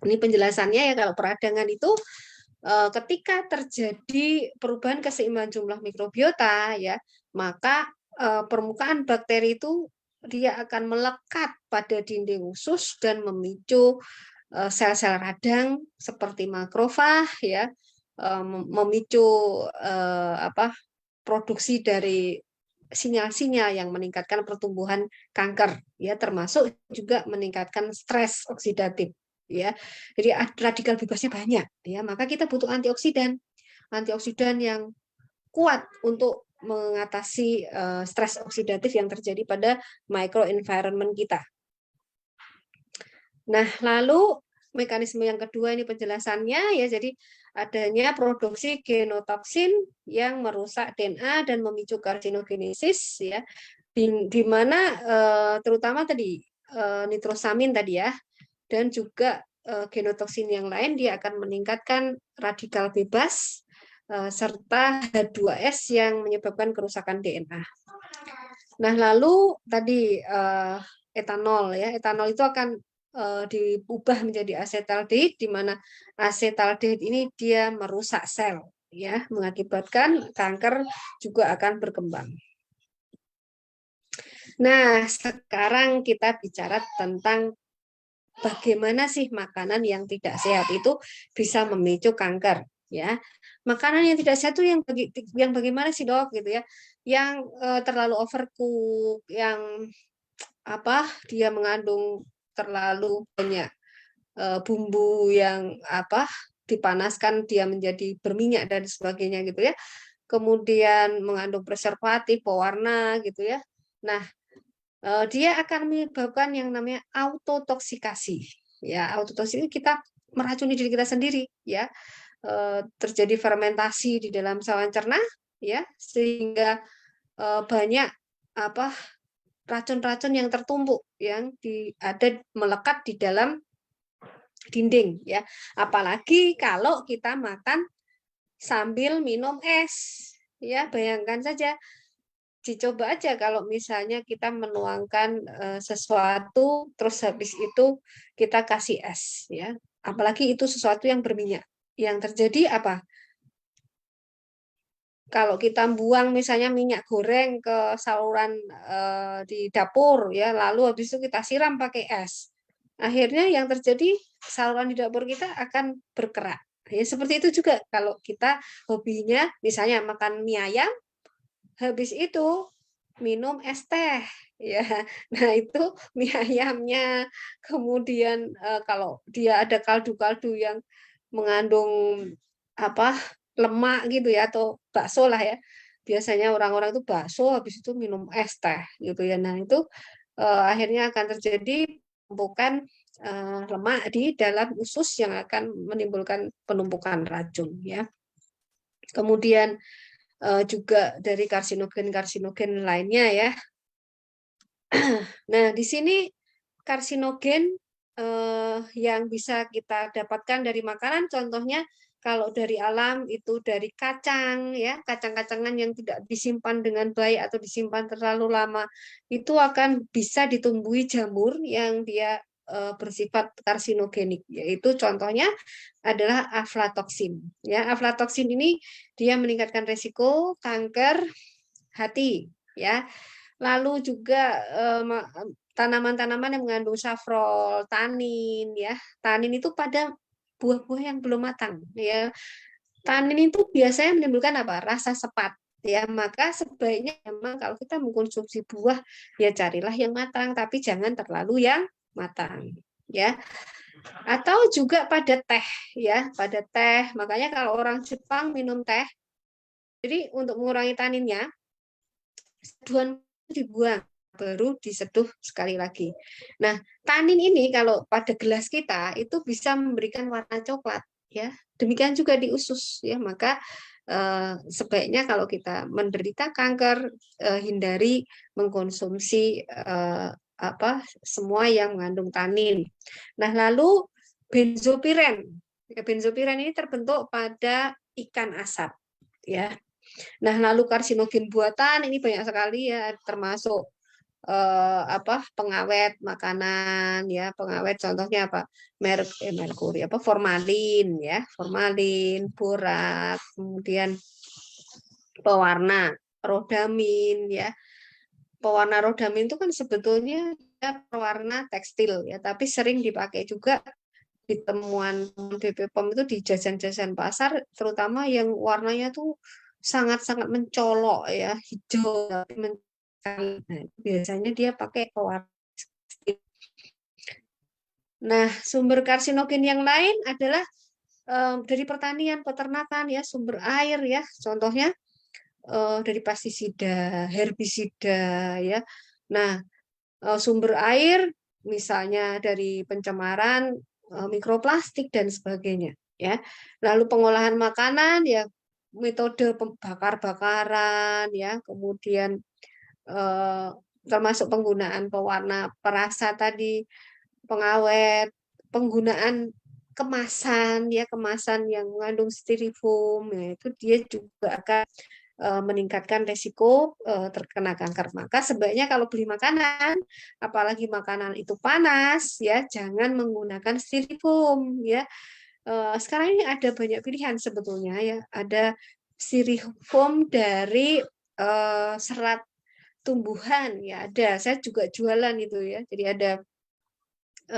Ini penjelasannya ya, kalau peradangan itu ketika terjadi perubahan keseimbangan jumlah mikrobiota ya, maka permukaan bakteri itu dia akan melekat pada dinding usus dan memicu sel-sel radang seperti makrofag ya, memicu produksi dari sinyal-sinyal yang meningkatkan pertumbuhan kanker ya, termasuk juga meningkatkan stres oksidatif ya. Jadi radikal bebasnya banyak ya, maka kita butuh antioksidan. Antioksidan yang kuat untuk mengatasi stres oksidatif yang terjadi pada microenvironment kita. Nah, lalu mekanisme yang kedua ini penjelasannya ya, jadi adanya produksi genotoksin yang merusak DNA dan memicu karsinogenesis ya, di mana terutama tadi nitrosamin tadi ya, dan juga genotoksin yang lain dia akan meningkatkan radikal bebas serta H2S yang menyebabkan kerusakan DNA. Nah, lalu tadi etanol ya, etanol itu akan diubah menjadi asetaldehid, di mana asetaldehid ini dia merusak sel ya, mengakibatkan kanker juga akan berkembang. Nah, sekarang kita bicara tentang bagaimana sih makanan yang tidak sehat itu bisa memicu kanker ya. Makanan yang tidak sehat itu yang bagaimana sih, Dok, gitu ya. Yang terlalu overcook, yang apa? Dia mengandung terlalu banyak bumbu yang apa? Dipanaskan dia menjadi berminyak dan sebagainya gitu ya. Kemudian mengandung preservatif, pewarna gitu ya. Nah, dia akan menyebabkan yang namanya autotoksikasi. Ya, autotoksikasi kita meracuni diri kita sendiri, ya. Terjadi fermentasi di dalam saluran cerna, ya, sehingga banyak apa racun-racun yang tertumpuk yang ada melekat di dalam dinding, ya. Apalagi kalau kita makan sambil minum es, ya, bayangkan saja. Dicoba aja kalau misalnya kita menuangkan sesuatu terus habis itu kita kasih es ya, apalagi itu sesuatu yang berminyak, yang terjadi apa, kalau kita buang misalnya minyak goreng ke saluran di dapur ya, lalu habis itu kita siram pakai es, akhirnya yang terjadi saluran di dapur kita akan berkerak ya. Seperti itu juga kalau kita hobinya misalnya makan mie ayam, habis itu minum es teh ya. Nah, itu mie ayamnya. Kemudian kalau dia ada kaldu-kaldu yang mengandung apa lemak gitu ya, atau bakso lah ya. Biasanya orang-orang itu bakso habis itu minum es teh gitu ya. Nah, itu akhirnya akan terjadi penumpukan lemak di dalam usus yang akan menimbulkan penumpukan racun ya. Kemudian juga dari karsinogen-karsinogen lainnya ya. Nah, di sini karsinogen yang bisa kita dapatkan dari makanan, contohnya kalau dari alam itu dari kacang ya, kacang-kacangan yang tidak disimpan dengan baik atau disimpan terlalu lama itu akan bisa ditumbuhi jamur yang dia bersifat karsinogenik, yaitu contohnya adalah aflatoksin ya. Aflatoksin ini dia meningkatkan resiko kanker hati ya. Lalu juga tanaman-tanaman yang mengandung safrol, tanin ya. Tanin itu pada buah-buah yang belum matang ya. Tanin itu biasanya menimbulkan apa? Rasa sepat ya. Maka sebaiknya memang kalau kita mengkonsumsi buah ya carilah yang matang, tapi jangan terlalu yang matang ya. Atau juga pada teh ya, pada teh. Makanya kalau orang Jepang minum teh, jadi untuk mengurangi taninnya, seduhan dibuang baru diseduh sekali lagi. Nah, tanin ini kalau pada gelas kita itu bisa memberikan warna coklat ya. Demikian juga di usus ya. Maka sebaiknya kalau kita menderita kanker hindari mengkonsumsi apa semua yang mengandung tanin. Nah, lalu benzopiren. Benzopiren ini terbentuk pada ikan asap ya. Nah, lalu karsinogen buatan ini banyak sekali ya, termasuk pengawet makanan ya, pengawet contohnya apa? Merkuri apa formalin ya, formalin, borak, kemudian pewarna rodamin ya. Pewarna rodamin itu kan sebetulnya pewarna tekstil ya, tapi sering dipakai juga di temuan BPOM itu di jajan-jajan pasar, terutama yang warnanya tuh sangat-sangat mencolok ya, hijau tapi nah, biasanya dia pakai pewarna. Nah, sumber karsinogen yang lain adalah dari pertanian, peternakan ya, sumber air ya, contohnya dari pestisida, herbisida ya. Nah, sumber air misalnya dari pencemaran mikroplastik dan sebagainya ya. Lalu pengolahan makanan ya, metode bakar-bakaran ya, kemudian termasuk penggunaan pewarna perasa tadi, pengawet, penggunaan kemasan ya, kemasan yang mengandung styrofoam, ya, itu dia juga akan meningkatkan resiko terkena kanker. Maka sebaiknya kalau beli makanan, apalagi makanan itu panas, ya jangan menggunakan styrofoam ya. Sekarang ini ada banyak pilihan sebetulnya ya. Ada styrofoam dari serat tumbuhan ya ada. Saya juga jualan itu ya. Jadi ada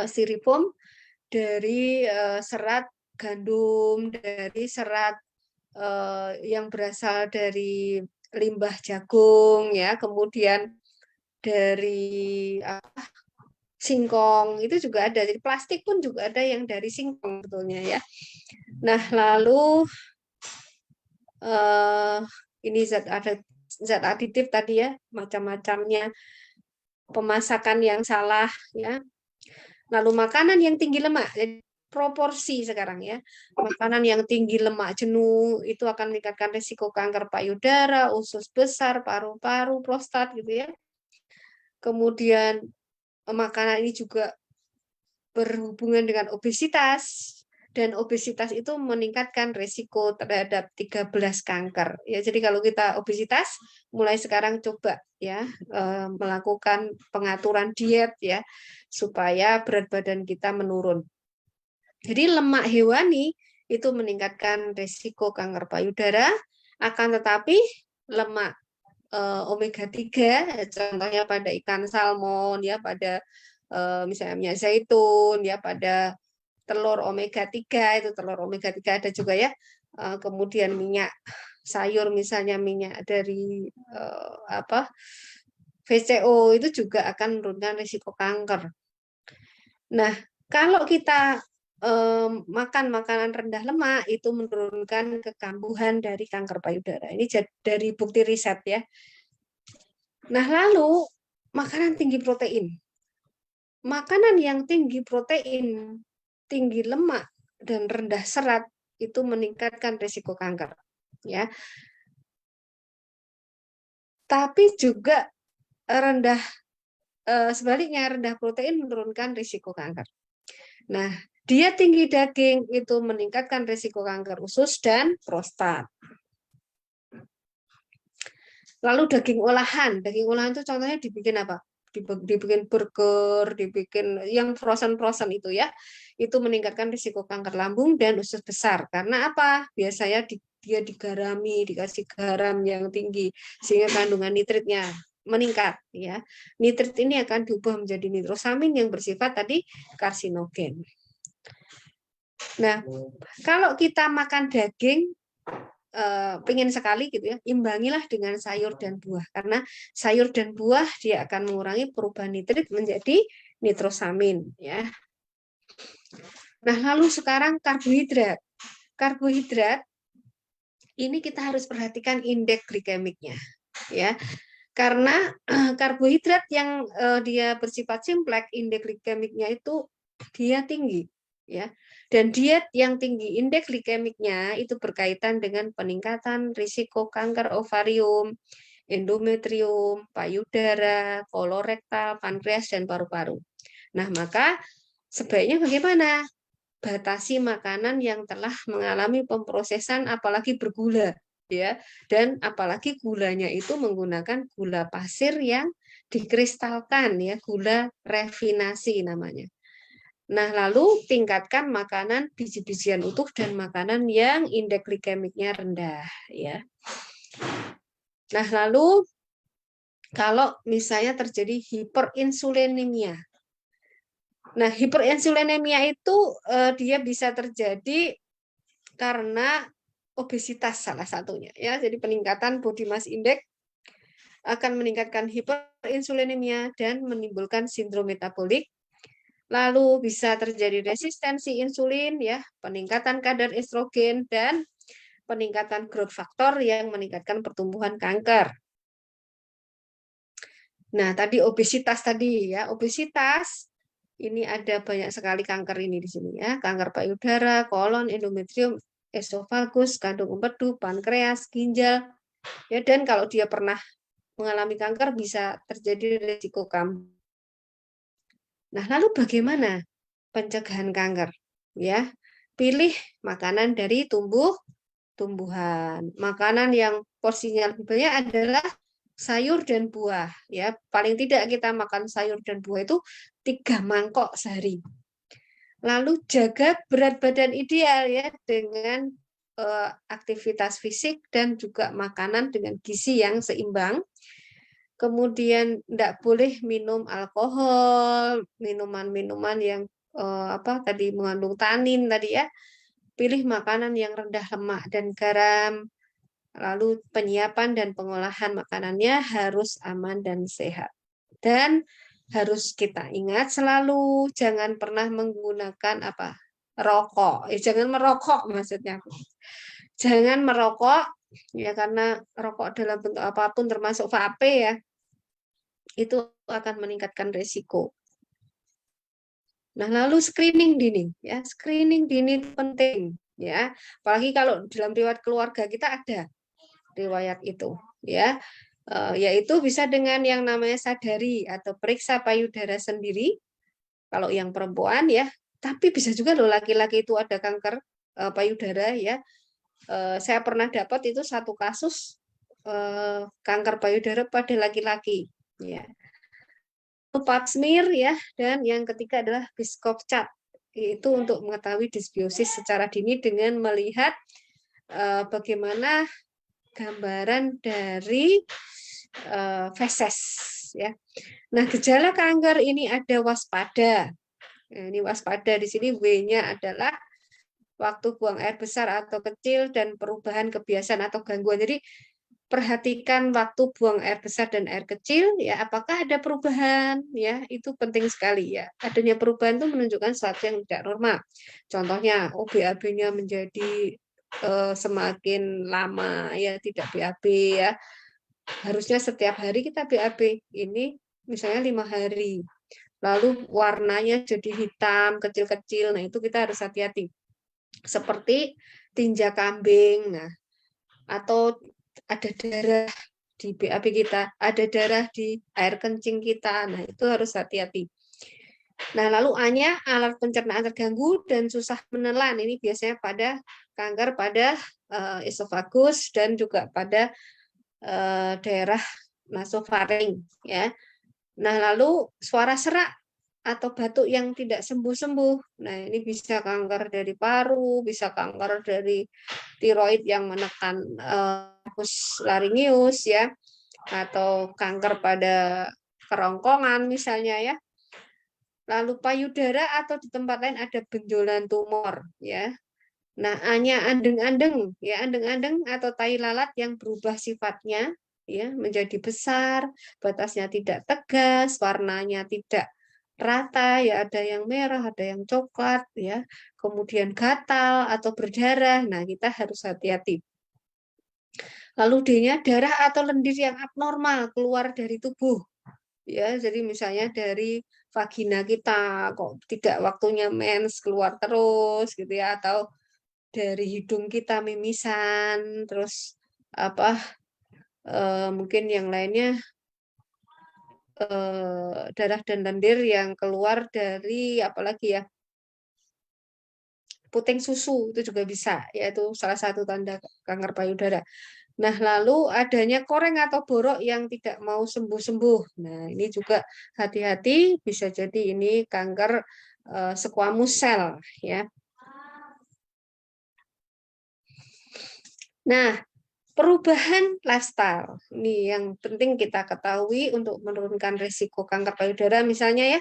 styrofoam dari serat gandum, dari serat yang berasal dari limbah jagung ya, kemudian dari singkong itu juga ada. Jadi plastik pun juga ada yang dari singkong sebetulnya ya. Nah, lalu ini zat aditif tadi ya, macam-macamnya, pemasakan yang salah ya. Lalu makanan yang tinggi lemak. Jadi proporsi sekarang ya. Makanan yang tinggi lemak jenuh itu akan meningkatkan risiko kanker payudara, usus besar, paru-paru, prostat gitu ya. Kemudian makanan ini juga berhubungan dengan obesitas, dan obesitas itu meningkatkan risiko terhadap 13 kanker. Ya, jadi kalau kita obesitas, mulai sekarang coba ya melakukan pengaturan diet ya supaya berat badan kita menurun. Jadi lemak hewani itu meningkatkan risiko kanker payudara, akan tetapi lemak omega 3 contohnya pada ikan salmon ya, pada misalnya minyak zaitun ya, pada telur omega 3 itu telur omega 3 ada juga ya. Kemudian minyak sayur misalnya minyak dari VCO itu juga akan menurunkan risiko kanker. Nah, kalau kita makan makanan rendah lemak itu menurunkan kekambuhan dari kanker payudara. Ini dari bukti riset ya. Nah, lalu makanan tinggi protein. Makanan yang tinggi protein, tinggi lemak, dan rendah serat itu meningkatkan risiko kanker. Ya. Tapi juga sebaliknya rendah protein menurunkan risiko kanker. Nah, diet tinggi daging itu meningkatkan risiko kanker usus dan prostat. Lalu daging olahan itu contohnya dibikin apa? Dibikin burger, dibikin yang frozen itu ya. Itu meningkatkan risiko kanker lambung dan usus besar. Karena apa? Biasanya dia digarami, dikasih garam yang tinggi sehingga kandungan nitritnya meningkat ya. Nitrit ini akan diubah menjadi nitrosamin yang bersifat tadi karsinogen. Nah, kalau kita makan daging pengen sekali gitu ya, imbangilah dengan sayur dan buah, karena sayur dan buah dia akan mengurangi perubahan nitrit menjadi nitrosamin ya. Nah, lalu sekarang karbohidrat. Karbohidrat ini kita harus perhatikan indeks glikemiknya ya. Karena karbohidrat yang dia bersifat simpleks, indeks glikemiknya itu dia tinggi ya. Dan diet yang tinggi indeks glikemiknya itu berkaitan dengan peningkatan risiko kanker ovarium, endometrium, payudara, kolorektal, pankreas, dan paru-paru. Nah, maka sebaiknya bagaimana? Batasi makanan yang telah mengalami pemprosesan apalagi bergula ya, dan apalagi gulanya itu menggunakan gula pasir yang dikristalkan ya, gula refinasi namanya. Nah, lalu tingkatkan makanan biji-bijian utuh dan makanan yang indeks glikemiknya rendah ya. Nah, lalu kalau misalnya terjadi hiperinsulinemia. Nah, hiperinsulinemia itu dia bisa terjadi karena obesitas salah satunya ya. Jadi peningkatan body mass index akan meningkatkan hiperinsulinemia dan menimbulkan sindrom metabolik. Lalu bisa terjadi resistensi insulin ya, peningkatan kadar estrogen, dan peningkatan growth factor yang meningkatkan pertumbuhan kanker. Nah, tadi obesitas tadi ya, obesitas ini ada banyak sekali kanker ini di sini ya, kanker payudara, kolon, endometrium, esofagus, kandung empedu, pankreas, ginjal. Ya, dan kalau dia pernah mengalami kanker bisa terjadi risiko kambuh. Nah, lalu bagaimana pencegahan kanker? Ya, pilih makanan dari tumbuhan. Makanan yang porsinya lebih banyak adalah sayur dan buah. Ya, paling tidak kita makan sayur dan buah itu 3 mangkok sehari. Lalu jaga berat badan ideal ya dengan aktivitas fisik dan juga makanan dengan gizi yang seimbang. Kemudian tidak boleh minum alkohol, minuman-minuman yang apa tadi mengandung tanin tadi ya. Pilih makanan yang rendah lemak dan garam. Lalu penyiapan dan pengolahan makanannya harus aman dan sehat. Dan harus kita ingat selalu jangan pernah menggunakan apa? Rokok. Jangan merokok maksudnya. Jangan merokok ya karena rokok dalam bentuk apapun termasuk vape ya itu akan meningkatkan resiko. Nah, lalu screening dini ya. Screening dini itu penting ya. Apalagi kalau dalam riwayat keluarga kita ada riwayat itu ya. Yaitu bisa dengan yang namanya sadari atau periksa payudara sendiri kalau yang perempuan ya. Tapi bisa juga loh laki-laki itu ada kanker payudara ya. Saya pernah dapat itu satu kasus kanker payudara pada laki-laki ya. Pap smear ya, dan yang ketiga adalah Biscoff chart, yaitu untuk mengetahui disbiosis secara dini dengan melihat bagaimana gambaran dari feses ya. Nah, gejala kanker ini ada waspada. Nah, ini waspada di sini W-nya adalah waktu buang air besar atau kecil dan perubahan kebiasaan atau gangguan. Jadi perhatikan waktu buang air besar dan air kecil ya apakah ada perubahan ya itu penting sekali ya adanya perubahan itu menunjukkan sesuatu yang tidak normal contohnya BAB-nya menjadi semakin lama ya tidak BAB ya harusnya setiap hari kita BAB ini misalnya 5 hari lalu warnanya jadi hitam kecil-kecil nah itu kita harus hati-hati seperti tinja kambing nah atau ada darah di BAB kita, ada darah di air kencing kita. Nah, itu harus hati-hati. Nah, lalu A-nya alat pencernaan terganggu dan susah menelan. Ini biasanya pada kanker pada esofagus dan juga pada daerah nasofaring ya. Nah, lalu suara serak atau batuk yang tidak sembuh-sembuh. Nah, ini bisa kanker dari paru, bisa kanker dari tiroid yang menekan laringius ya, atau kanker pada kerongkongan misalnya ya. Lalu payudara atau di tempat lain ada benjolan tumor ya. Nah, A-nya andeng-andeng ya, andeng-andeng atau tai lalat yang berubah sifatnya ya menjadi besar, batasnya tidak tegas, warnanya tidak rata ya ada yang merah, ada yang coklat ya. Kemudian gatal atau berdarah. Nah, kita harus hati-hati. Lalu D-nya darah atau lendir yang abnormal keluar dari tubuh. Ya, jadi misalnya dari vagina kita kok tidak waktunya mens keluar terus gitu ya atau dari hidung kita mimisan terus apa mungkin yang lainnya darah dan lendir yang keluar dari apalagi ya puting susu itu juga bisa yaitu salah satu tanda kanker payudara. Nah, lalu adanya koreng atau borok yang tidak mau sembuh-sembuh. Nah, ini juga hati-hati bisa jadi ini kanker squamous cell ya. Nah, perubahan lifestyle ini yang penting kita ketahui untuk menurunkan risiko kanker payudara misalnya ya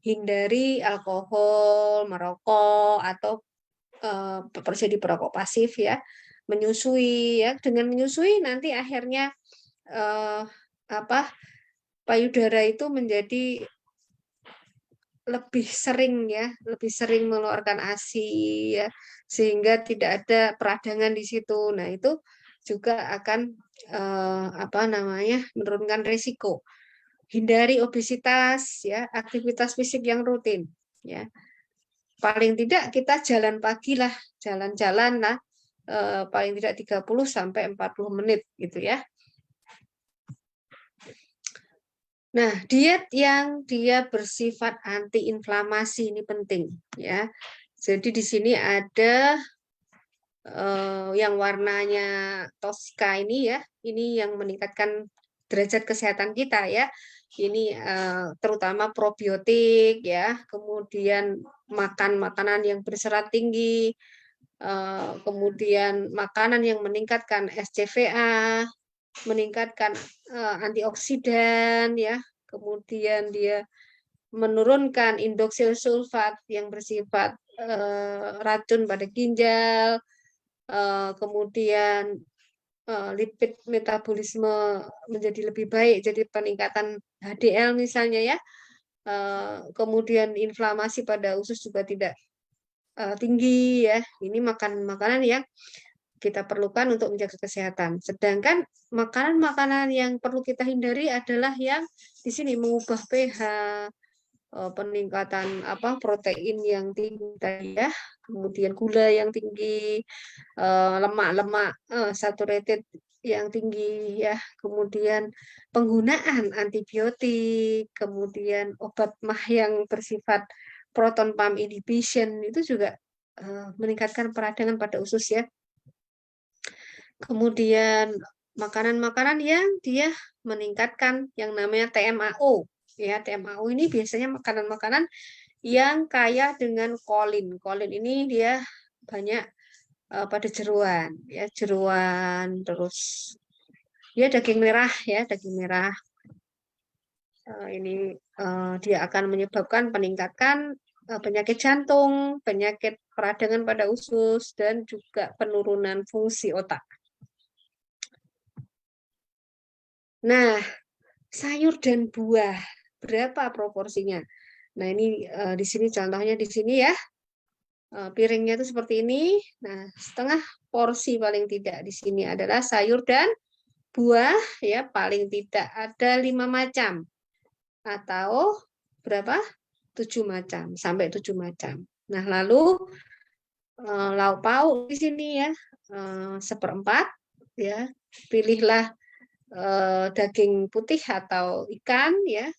hindari alkohol, merokok atau jadi perokok pasif ya, menyusui ya. Dengan menyusui nanti akhirnya payudara itu menjadi lebih sering ya, lebih sering mengeluarkan ASI ya, sehingga tidak ada peradangan di situ. Nah, itu juga akan menurunkan risiko. Hindari obesitas ya, aktivitas fisik yang rutin ya. Paling tidak kita jalan pagi lah, jalan-jalan lah paling tidak 30 sampai 40 menit gitu ya. Nah, diet yang dia bersifat antiinflamasi ini penting ya. Jadi di sini ada yang warnanya Tosca ini ya, ini yang meningkatkan derajat kesehatan kita ya. Ini terutama probiotik ya, kemudian makan makanan yang berserat tinggi, kemudian makanan yang meningkatkan SCVA, meningkatkan antioksidan ya, kemudian dia menurunkan indoksil sulfat yang bersifat racun pada ginjal, kemudian lipid metabolisme menjadi lebih baik, jadi peningkatan HDL misalnya ya, kemudian inflamasi pada usus juga tidak tinggi ya. Ini makanan-makanan yang kita perlukan untuk menjaga kesehatan. Sedangkan makanan-makanan yang perlu kita hindari adalah yang di sini mengubah pH, peningkatan protein yang tinggi tadi ya, kemudian gula yang tinggi, lemak-lemak saturated yang tinggi ya, kemudian penggunaan antibiotik, kemudian obat mah yang bersifat proton pump inhibition itu juga meningkatkan peradangan pada usus ya. Kemudian makanan-makanan yang dia meningkatkan yang namanya TMAO. Ya, TMAO ini biasanya makanan-makanan yang kaya dengan kolin. Kolin ini dia banyak pada jeruan, ya jeruan, terus ya daging merah ya, daging merah. Ini dia akan menyebabkan peningkatan penyakit jantung, penyakit peradangan pada usus, dan juga penurunan fungsi otak. Nah, sayur dan buah berapa proporsinya? Nah, ini di sini contohnya di sini ya. Piringnya itu seperti ini. Nah, setengah porsi paling tidak di sini adalah sayur dan buah ya, paling tidak ada 5 macam atau berapa? 7 macam sampai 7 macam. Nah, lalu lauk pauk di sini ya, seperempat ya. Pilihlah daging putih atau ikan ya,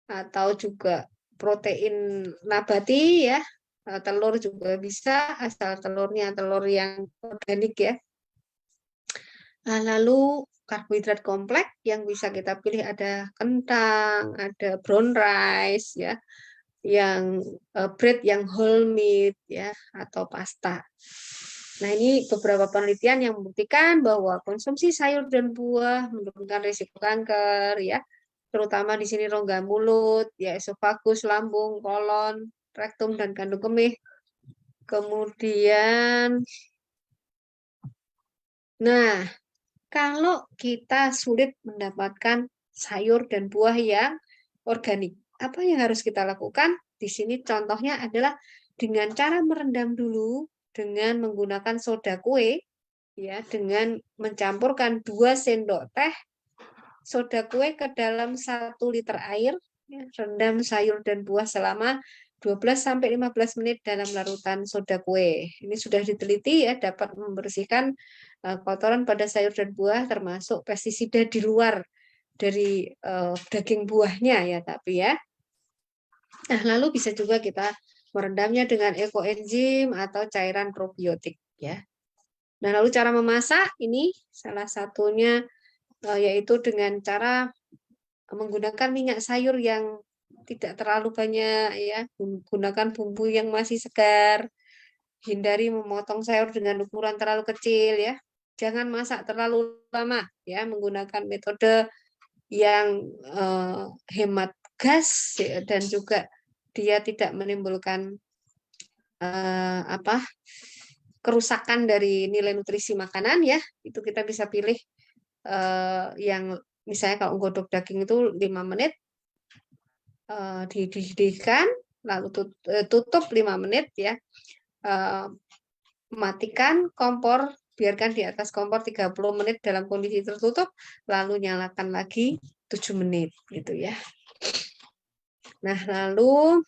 atau juga protein nabati ya, telur juga bisa asal telurnya telur yang organik ya. Nah, lalu karbohidrat kompleks yang bisa kita pilih ada kentang, ada brown rice ya, yang bread yang whole meat ya, atau pasta. Nah, ini beberapa penelitian yang membuktikan bahwa konsumsi sayur dan buah menurunkan risiko kanker ya, terutama di sini rongga mulut, ya esofagus, lambung, kolon, rektum dan kandung kemih. Kemudian nah, kalau kita sulit mendapatkan sayur dan buah yang organik, apa yang harus kita lakukan? Di sini contohnya adalah dengan cara merendam dulu dengan menggunakan soda kue, ya, dengan mencampurkan 2 sendok teh soda kue ke dalam 1 liter air, ya, rendam sayur dan buah selama 12-15 menit dalam larutan soda kue. Ini sudah diteliti ya, dapat membersihkan kotoran pada sayur dan buah termasuk pestisida di luar dari daging buahnya ya, tapi ya. Nah, lalu bisa juga kita merendamnya dengan ekoenzim atau cairan probiotik ya. Nah, lalu cara memasak ini salah satunya yaitu dengan cara menggunakan minyak sayur yang tidak terlalu banyak ya, gunakan bumbu yang masih segar, hindari memotong sayur dengan ukuran terlalu kecil ya. Jangan masak terlalu lama ya, menggunakan metode yang hemat gas ya, dan juga dia tidak menimbulkan kerusakan dari nilai nutrisi makanan ya. Itu kita bisa pilih yang misalnya kalau godok daging itu 5 menit dididihkan, lalu tutup 5 menit ya. Matikan kompor, biarkan di atas kompor 30 menit dalam kondisi tertutup, lalu nyalakan lagi 7 menit gitu ya. Nah, lalu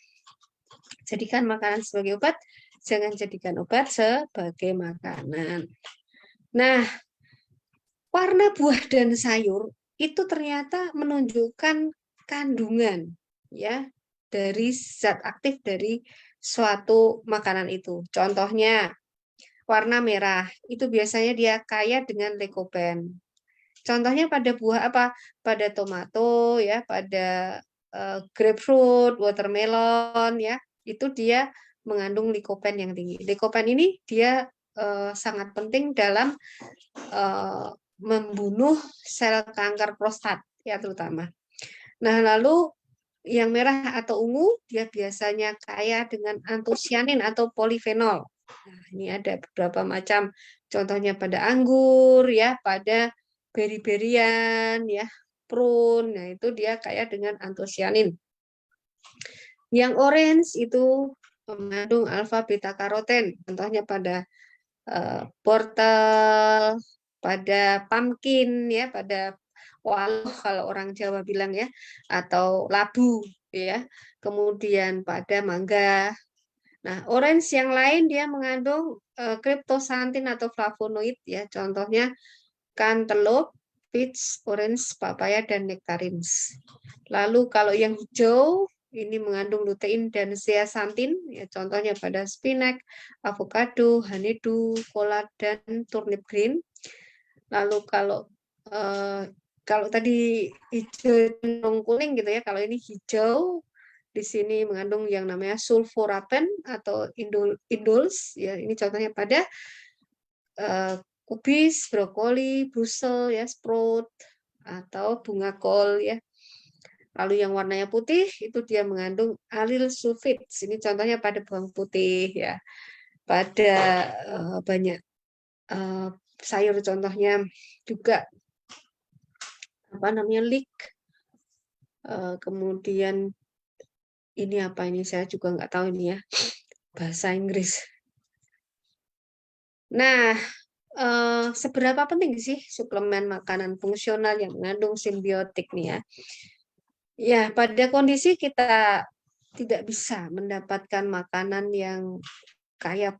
jadikan makanan sebagai obat, jangan jadikan obat sebagai makanan. Nah, warna buah dan sayur itu ternyata menunjukkan kandungan ya, dari zat aktif dari suatu makanan itu. Contohnya warna merah itu biasanya dia kaya dengan lycopene. Contohnya pada buah apa? Pada tomato ya, pada grapefruit, watermelon ya, itu dia mengandung lycopene yang tinggi. Lycopene ini dia sangat penting dalam membunuh sel kanker prostat ya terutama. Nah, lalu yang merah atau ungu dia biasanya kaya dengan antosianin atau polifenol. Nah, ini ada beberapa macam, contohnya pada anggur ya, pada beri-berian ya, prune. Nah, itu dia kaya dengan antosianin. Yang orange itu mengandung alfa beta karoten, contohnya pada wortel, pada pumpkin ya, pada waluh kalau orang Jawa bilang ya, atau labu ya. Kemudian pada mangga. Nah, orange yang lain dia mengandung kryptoxanthin atau flavonoid ya, contohnya cantaloupe, peach, orange, papaya dan nectarines. Lalu kalau yang hijau ini mengandung lutein dan zeaxanthin ya, contohnya pada spinach, avocado, honeydew, kolard dan turnip green. Lalu kalau tadi hijau cenderung kuning gitu ya, kalau ini hijau di sini mengandung yang namanya sulforapen atau indols ya, ini contohnya pada kubis, brokoli, busel ya, sprout atau bunga kol ya. Lalu yang warnanya putih itu dia mengandung allyl sulfit. Ini contohnya pada bawang putih ya. Pada banyak sayur contohnya juga apa namanya leek. Kemudian ini apa ini saya juga nggak tahu ini ya bahasa Inggris. Nah, seberapa penting sih suplemen makanan fungsional yang mengandung simbiotik nih ya? Ya, pada kondisi kita tidak bisa mendapatkan makanan yang kaya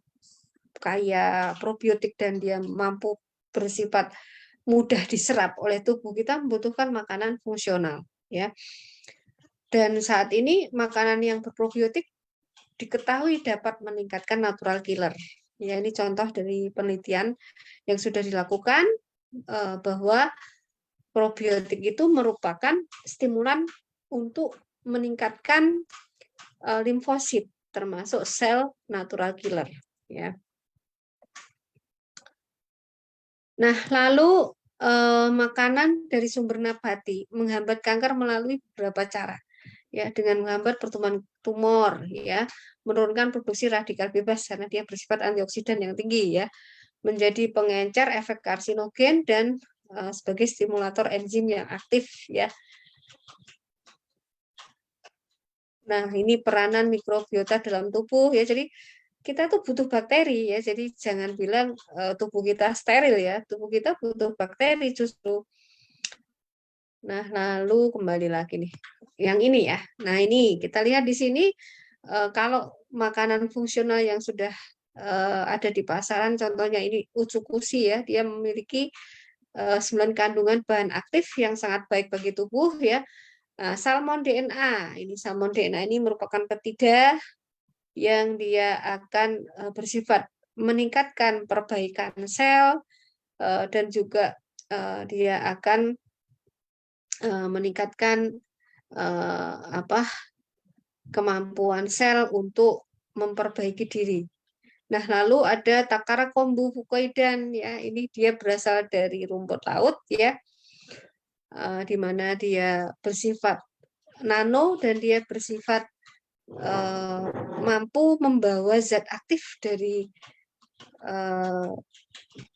probiotik dan dia mampu bersifat mudah diserap oleh tubuh, kita membutuhkan makanan fungsional ya. Dan saat ini makanan yang berprobiotik diketahui dapat meningkatkan natural killer. Ya, ini contoh dari penelitian yang sudah dilakukan bahwa probiotik itu merupakan stimulan untuk meningkatkan limfosit termasuk sel natural killer ya. Nah, lalu makanan dari sumber nabati menghambat kanker melalui beberapa cara. Ya, dengan menghambat pertumbuhan tumor ya, menurunkan produksi radikal bebas karena dia bersifat antioksidan yang tinggi ya, menjadi pengencer efek karsinogen dan sebagai stimulator enzim yang aktif ya. Nah, ini peranan mikrobiota dalam tubuh ya. Jadi kita tuh butuh bakteri ya. Jadi jangan bilang tubuh kita steril ya. Tubuh kita butuh bakteri justru. Nah, lalu kembali lagi nih. Yang ini ya. Nah, ini kita lihat di sini kalau makanan fungsional yang sudah ada di pasaran, contohnya ini ucukusi ya, dia memiliki 9 kandungan bahan aktif yang sangat baik bagi tubuh ya. Nah, salmon DNA, ini salmon DNA ini merupakan peptida yang dia akan bersifat meningkatkan perbaikan sel dan juga dia akan meningkatkan kemampuan sel untuk memperbaiki diri. Nah, lalu ada Takara kombu fukoidan ya, ini dia berasal dari rumput laut ya, di mana dia bersifat nano dan dia bersifat mampu membawa zat aktif dari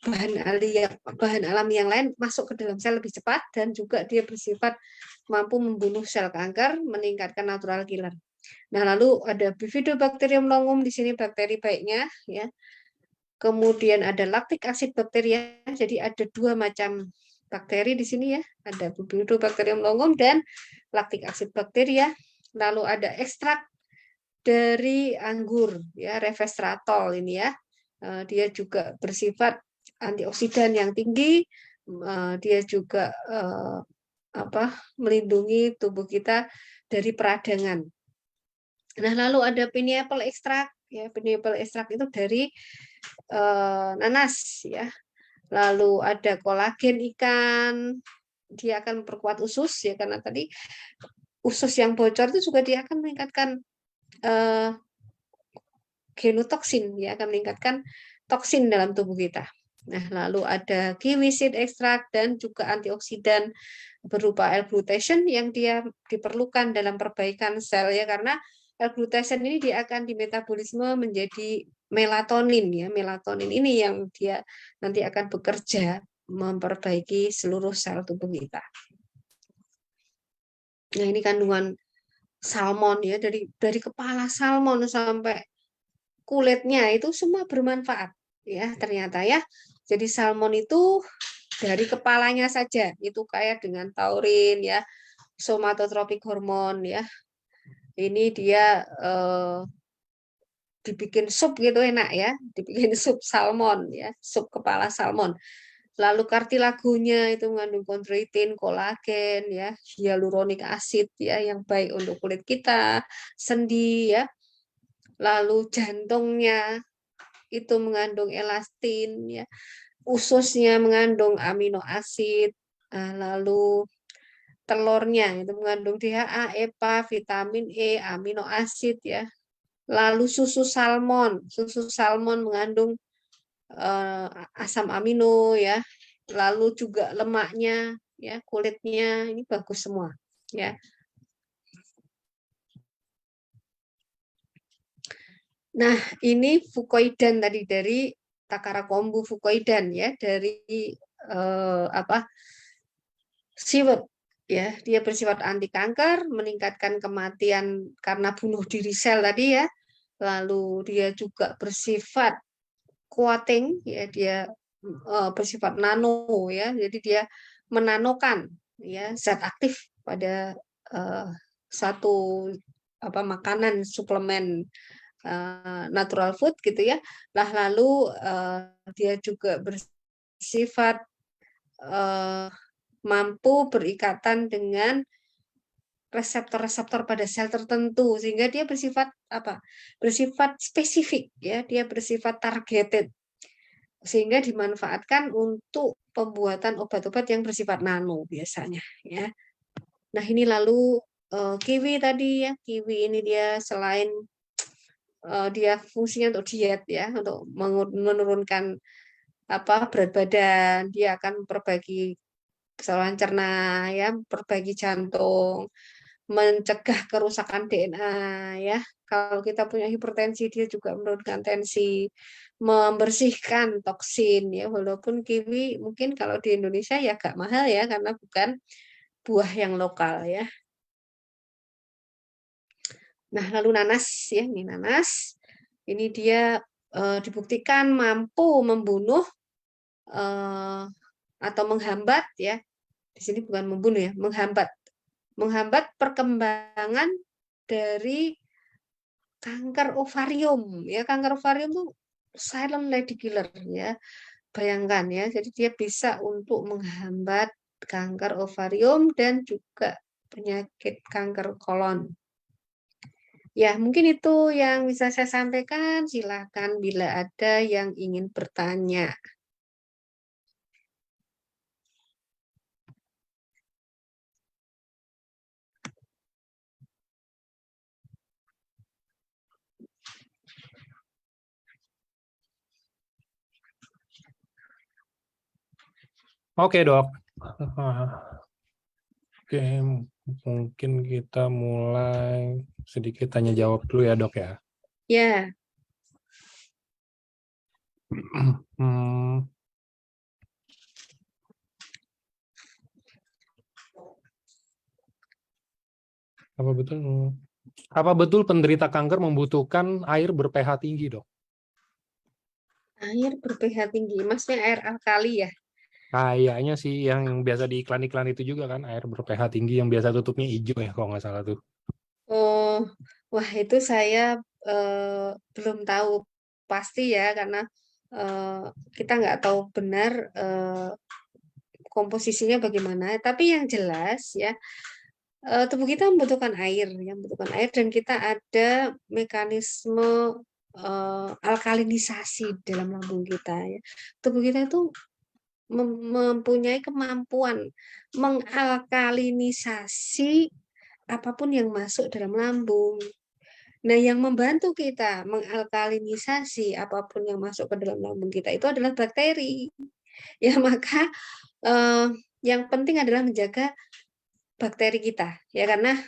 bahan alami yang lain masuk ke dalam sel lebih cepat dan juga dia bersifat mampu membunuh sel kanker, meningkatkan natural killer. Nah, lalu ada Bifidobacterium longum di sini bakteri baiknya ya. Kemudian ada lactic acid bakteria. Jadi ada 2 macam bakteri di sini ya. Ada Bifidobacterium longum dan lactic acid bakteria. Lalu ada ekstrak dari anggur ya, resveratrol ini ya. Dia juga bersifat antioksidan yang tinggi. Dia juga melindungi tubuh kita dari peradangan. Nah, lalu ada pineapple extract ya. Pineapple extract itu dari nanas ya. Lalu ada kolagen ikan, dia akan memperkuat usus ya, karena tadi usus yang bocor itu juga dia akan meningkatkan eh, genotoksin, ya akan meningkatkan toksin dalam tubuh kita. Nah, lalu ada kiwi seed extract dan juga antioksidan berupa L-glutation yang dia diperlukan dalam perbaikan sel ya, karena L-glutation ini dia akan dimetabolisme menjadi melatonin ya. Melatonin ini yang dia nanti akan bekerja memperbaiki seluruh sel tubuh kita. Nah, ini kandungan salmon ya, dari kepala salmon sampai kulitnya itu semua bermanfaat ya ternyata ya. Jadi salmon itu dari kepalanya saja itu kaya dengan taurin ya, somatotropik hormon ya. Ini dia dibikin sup gitu enak ya, dibikin sup salmon ya, sup kepala salmon. Lalu kartilagonya itu mengandung kondroitin, kolagen ya, hyaluronik acid ya yang baik untuk kulit kita, sendi ya. Lalu jantungnya itu mengandung elastin ya, ususnya mengandung amino acid, lalu telurnya itu mengandung DHA, EPA, vitamin E, amino acid ya. Lalu susu salmon mengandung asam amino ya. Lalu juga lemaknya ya, kulitnya ini bagus semua ya. Nah, ini fukoidan tadi dari Takara kombu fukoidan ya, dari seaweed ya. Dia bersifat anti kanker, meningkatkan kematian karena bunuh diri sel tadi ya. Lalu dia juga bersifat coating ya, dia bersifat nano ya. Jadi dia menanokan ya zat aktif pada satu makanan suplemen natural food gitu ya. Lah lalu dia juga bersifat mampu berikatan dengan reseptor-reseptor pada sel tertentu sehingga dia bersifat bersifat spesifik ya, dia bersifat targeted sehingga dimanfaatkan untuk pembuatan obat-obat yang bersifat nano biasanya ya. Nah, ini lalu kiwi tadi ya, kiwi ini dia selain dia fungsinya untuk diet ya, untuk menurunkan berat badan, dia akan memperbaiki saluran cerna ya, memperbaiki jantung, mencegah kerusakan DNA ya. Kalau kita punya hipertensi dia juga menurunkan tensi, membersihkan toksin ya. Walaupun kiwi mungkin kalau di Indonesia ya agak mahal ya karena bukan buah yang lokal ya. Nah, lalu nanas ya, ini nanas. Ini dia dibuktikan mampu membunuh atau menghambat ya. Di sini bukan membunuh ya, menghambat perkembangan dari kanker ovarium ya. Kanker ovarium itu silent lady killer ya. Bayangkan ya, jadi dia bisa untuk menghambat kanker ovarium dan juga penyakit kanker kolon. Ya, mungkin itu yang bisa saya sampaikan. Silakan bila ada yang ingin bertanya. Oke, Dok. Oke, mungkin kita mulai sedikit tanya jawab dulu ya, Dok ya. Ya, Hmm, apa betul penderita kanker membutuhkan air ber-pH tinggi, Dok? air ber-pH tinggi. Maksudnya air alkali ya? Kayaknya sih yang biasa di iklan-iklan itu juga kan, air ber-pH tinggi yang biasa tutupnya hijau ya, kalau nggak salah tuh. Oh, wah itu saya belum tahu pasti ya karena eh, kita nggak tahu benar komposisinya bagaimana. Tapi yang jelas ya tubuh kita membutuhkan air, yang membutuhkan air dan kita ada mekanisme alkalinisasi dalam lambung kita ya. Tubuh kita itu mempunyai kemampuan mengalkalinisasi apapun yang masuk dalam lambung. Nah, yang membantu kita mengalkalinisasi apapun yang masuk ke dalam lambung kita itu adalah bakteri. Ya, maka yang penting adalah menjaga bakteri kita ya, karena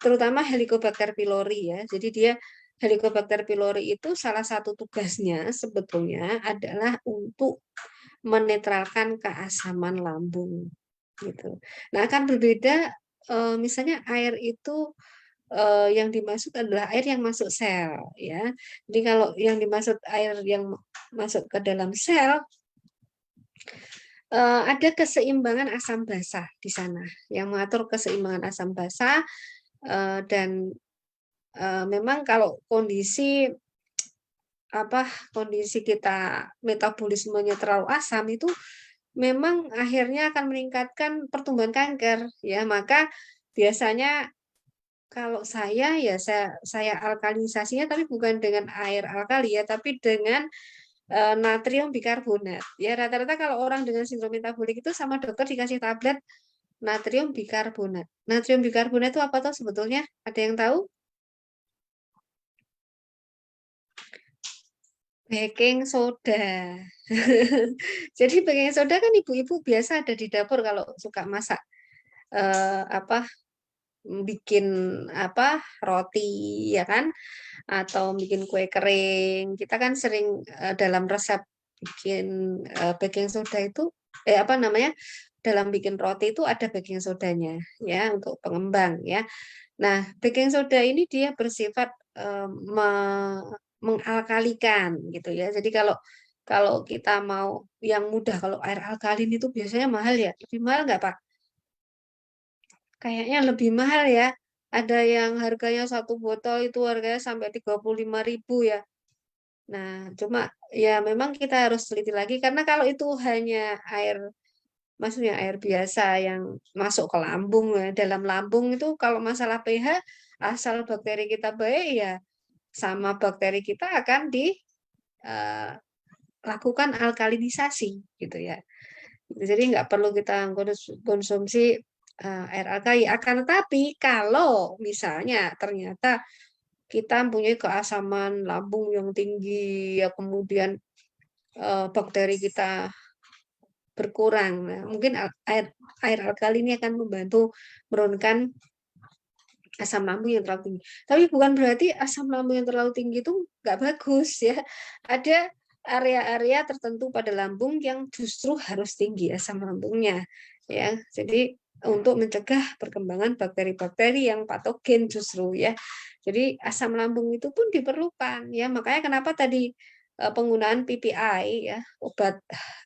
terutama Helicobacter pylori ya. Jadi dia Helicobacter pylori itu salah satu tugasnya sebetulnya adalah untuk menetralkan keasaman lambung gitu. Nah, akan berbeda misalnya air itu yang dimaksud adalah air yang masuk sel ya. Jadi kalau yang dimaksud air yang masuk ke dalam sel ada keseimbangan asam basa di sana yang mengatur keseimbangan asam basa dan memang kalau kondisi kita metabolismenya terlalu asam itu memang akhirnya akan meningkatkan pertumbuhan kanker ya. Maka biasanya kalau saya ya saya alkalinisasinya tapi bukan dengan air alkali ya, tapi dengan natrium bikarbonat. Ya rata-rata kalau orang dengan sindrom metabolik itu sama dokter dikasih tablet natrium bikarbonat. Natrium bikarbonat itu apa tuh sebetulnya? Ada yang tahu? Baking soda. Jadi baking soda kan ibu-ibu biasa ada di dapur kalau suka masak apa bikin roti ya kan, atau bikin kue kering. Kita kan sering dalam resep bikin baking soda itu apa namanya? Dalam bikin roti itu ada baking sodanya ya untuk pengembang ya. Nah, baking soda ini dia bersifat mengalkalikan gitu ya. Jadi kalau kalau kita mau yang mudah, kalau air alkalin itu biasanya mahal ya. Lebih mahal nggak, Pak? Kayaknya lebih mahal ya. Ada yang harganya satu botol itu harganya sampai 35.000 ya. Nah, cuma ya memang kita harus teliti lagi karena kalau itu hanya air, maksudnya air biasa yang masuk ke lambung ya, dalam lambung itu kalau masalah pH, asal bakteri kita baik ya sama bakteri kita akan dilakukan alkalinisasi gitu ya. Jadi nggak perlu kita konsumsi air alkali. Akan tetapi kalau misalnya ternyata kita mempunyai keasaman lambung yang tinggi, ya kemudian bakteri kita berkurang, nah, mungkin air alkali ini akan membantu menurunkan asam lambung yang terlalu tinggi. Tapi bukan berarti asam lambung yang terlalu tinggi itu nggak bagus ya. Ada area-area tertentu pada lambung yang justru harus tinggi asam lambungnya ya. Jadi untuk mencegah perkembangan bakteri-bakteri yang patogen justru ya. Jadi asam lambung itu pun diperlukan ya. Makanya kenapa tadi penggunaan PPI ya, obat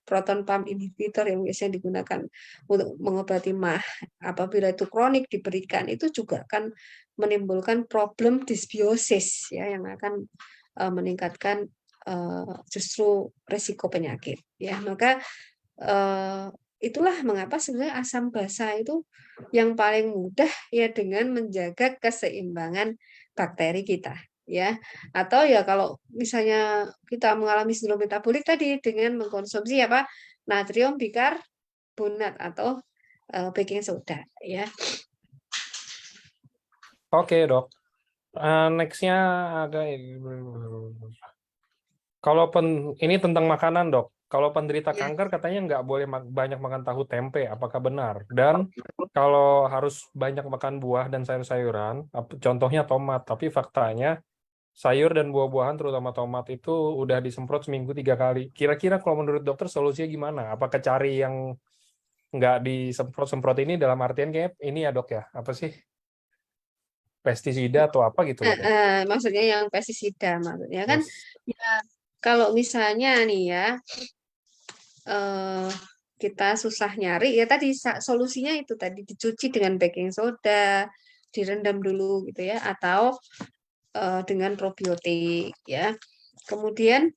proton pump inhibitor yang biasanya digunakan untuk mengobati MAH apabila itu kronik diberikan itu juga akan menimbulkan problem disbiosis ya yang akan meningkatkan justru risiko penyakit ya. Maka itulah mengapa sebenarnya asam basa itu yang paling mudah ya dengan menjaga keseimbangan bakteri kita ya. Atau ya kalau misalnya kita mengalami sindrom metabolik tadi dengan mengkonsumsi natrium bikarbonat atau baking soda ya. Oke, Dok. Next-nya ada kalau ini tentang makanan, Dok. Kalau penderita Ya. kanker katanya nggak boleh banyak makan tahu tempe, apakah benar? Dan kalau harus banyak makan buah dan sayur-sayuran, contohnya tomat, tapi faktanya sayur dan buah-buahan terutama tomat itu udah disemprot seminggu 3 kali. Kira-kira kalau menurut dokter solusinya gimana? Apakah cari yang nggak disemprot-semprot ini dalam artian kayak ini ya, Dok ya? Apa sih? Pestisida atau apa gitu loh, Dok? Maksudnya yang pestisida maksudnya kan Yes. ya kalau misalnya nih ya eh, kita susah nyari ya tadi solusinya itu tadi dicuci dengan baking soda, direndam dulu gitu ya, atau dengan probiotik ya. Kemudian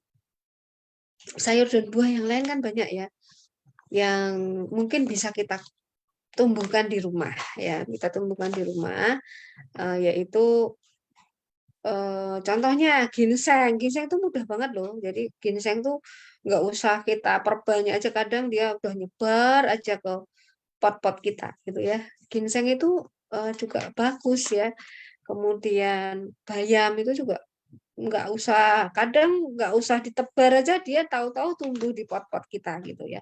sayur dan buah yang lain kan banyak ya yang mungkin bisa kita tumbuhkan di rumah ya, kita tumbuhkan di rumah, yaitu contohnya ginseng. Ginseng itu mudah banget loh. Jadi ginseng tuh nggak usah kita perbanyak aja, kadang dia udah nyebar aja ke pot-pot kita gitu ya. Ginseng itu juga bagus ya. Kemudian bayam itu juga nggak usah, kadang nggak usah ditebar aja dia tahu-tahu tumbuh di pot-pot kita gitu ya.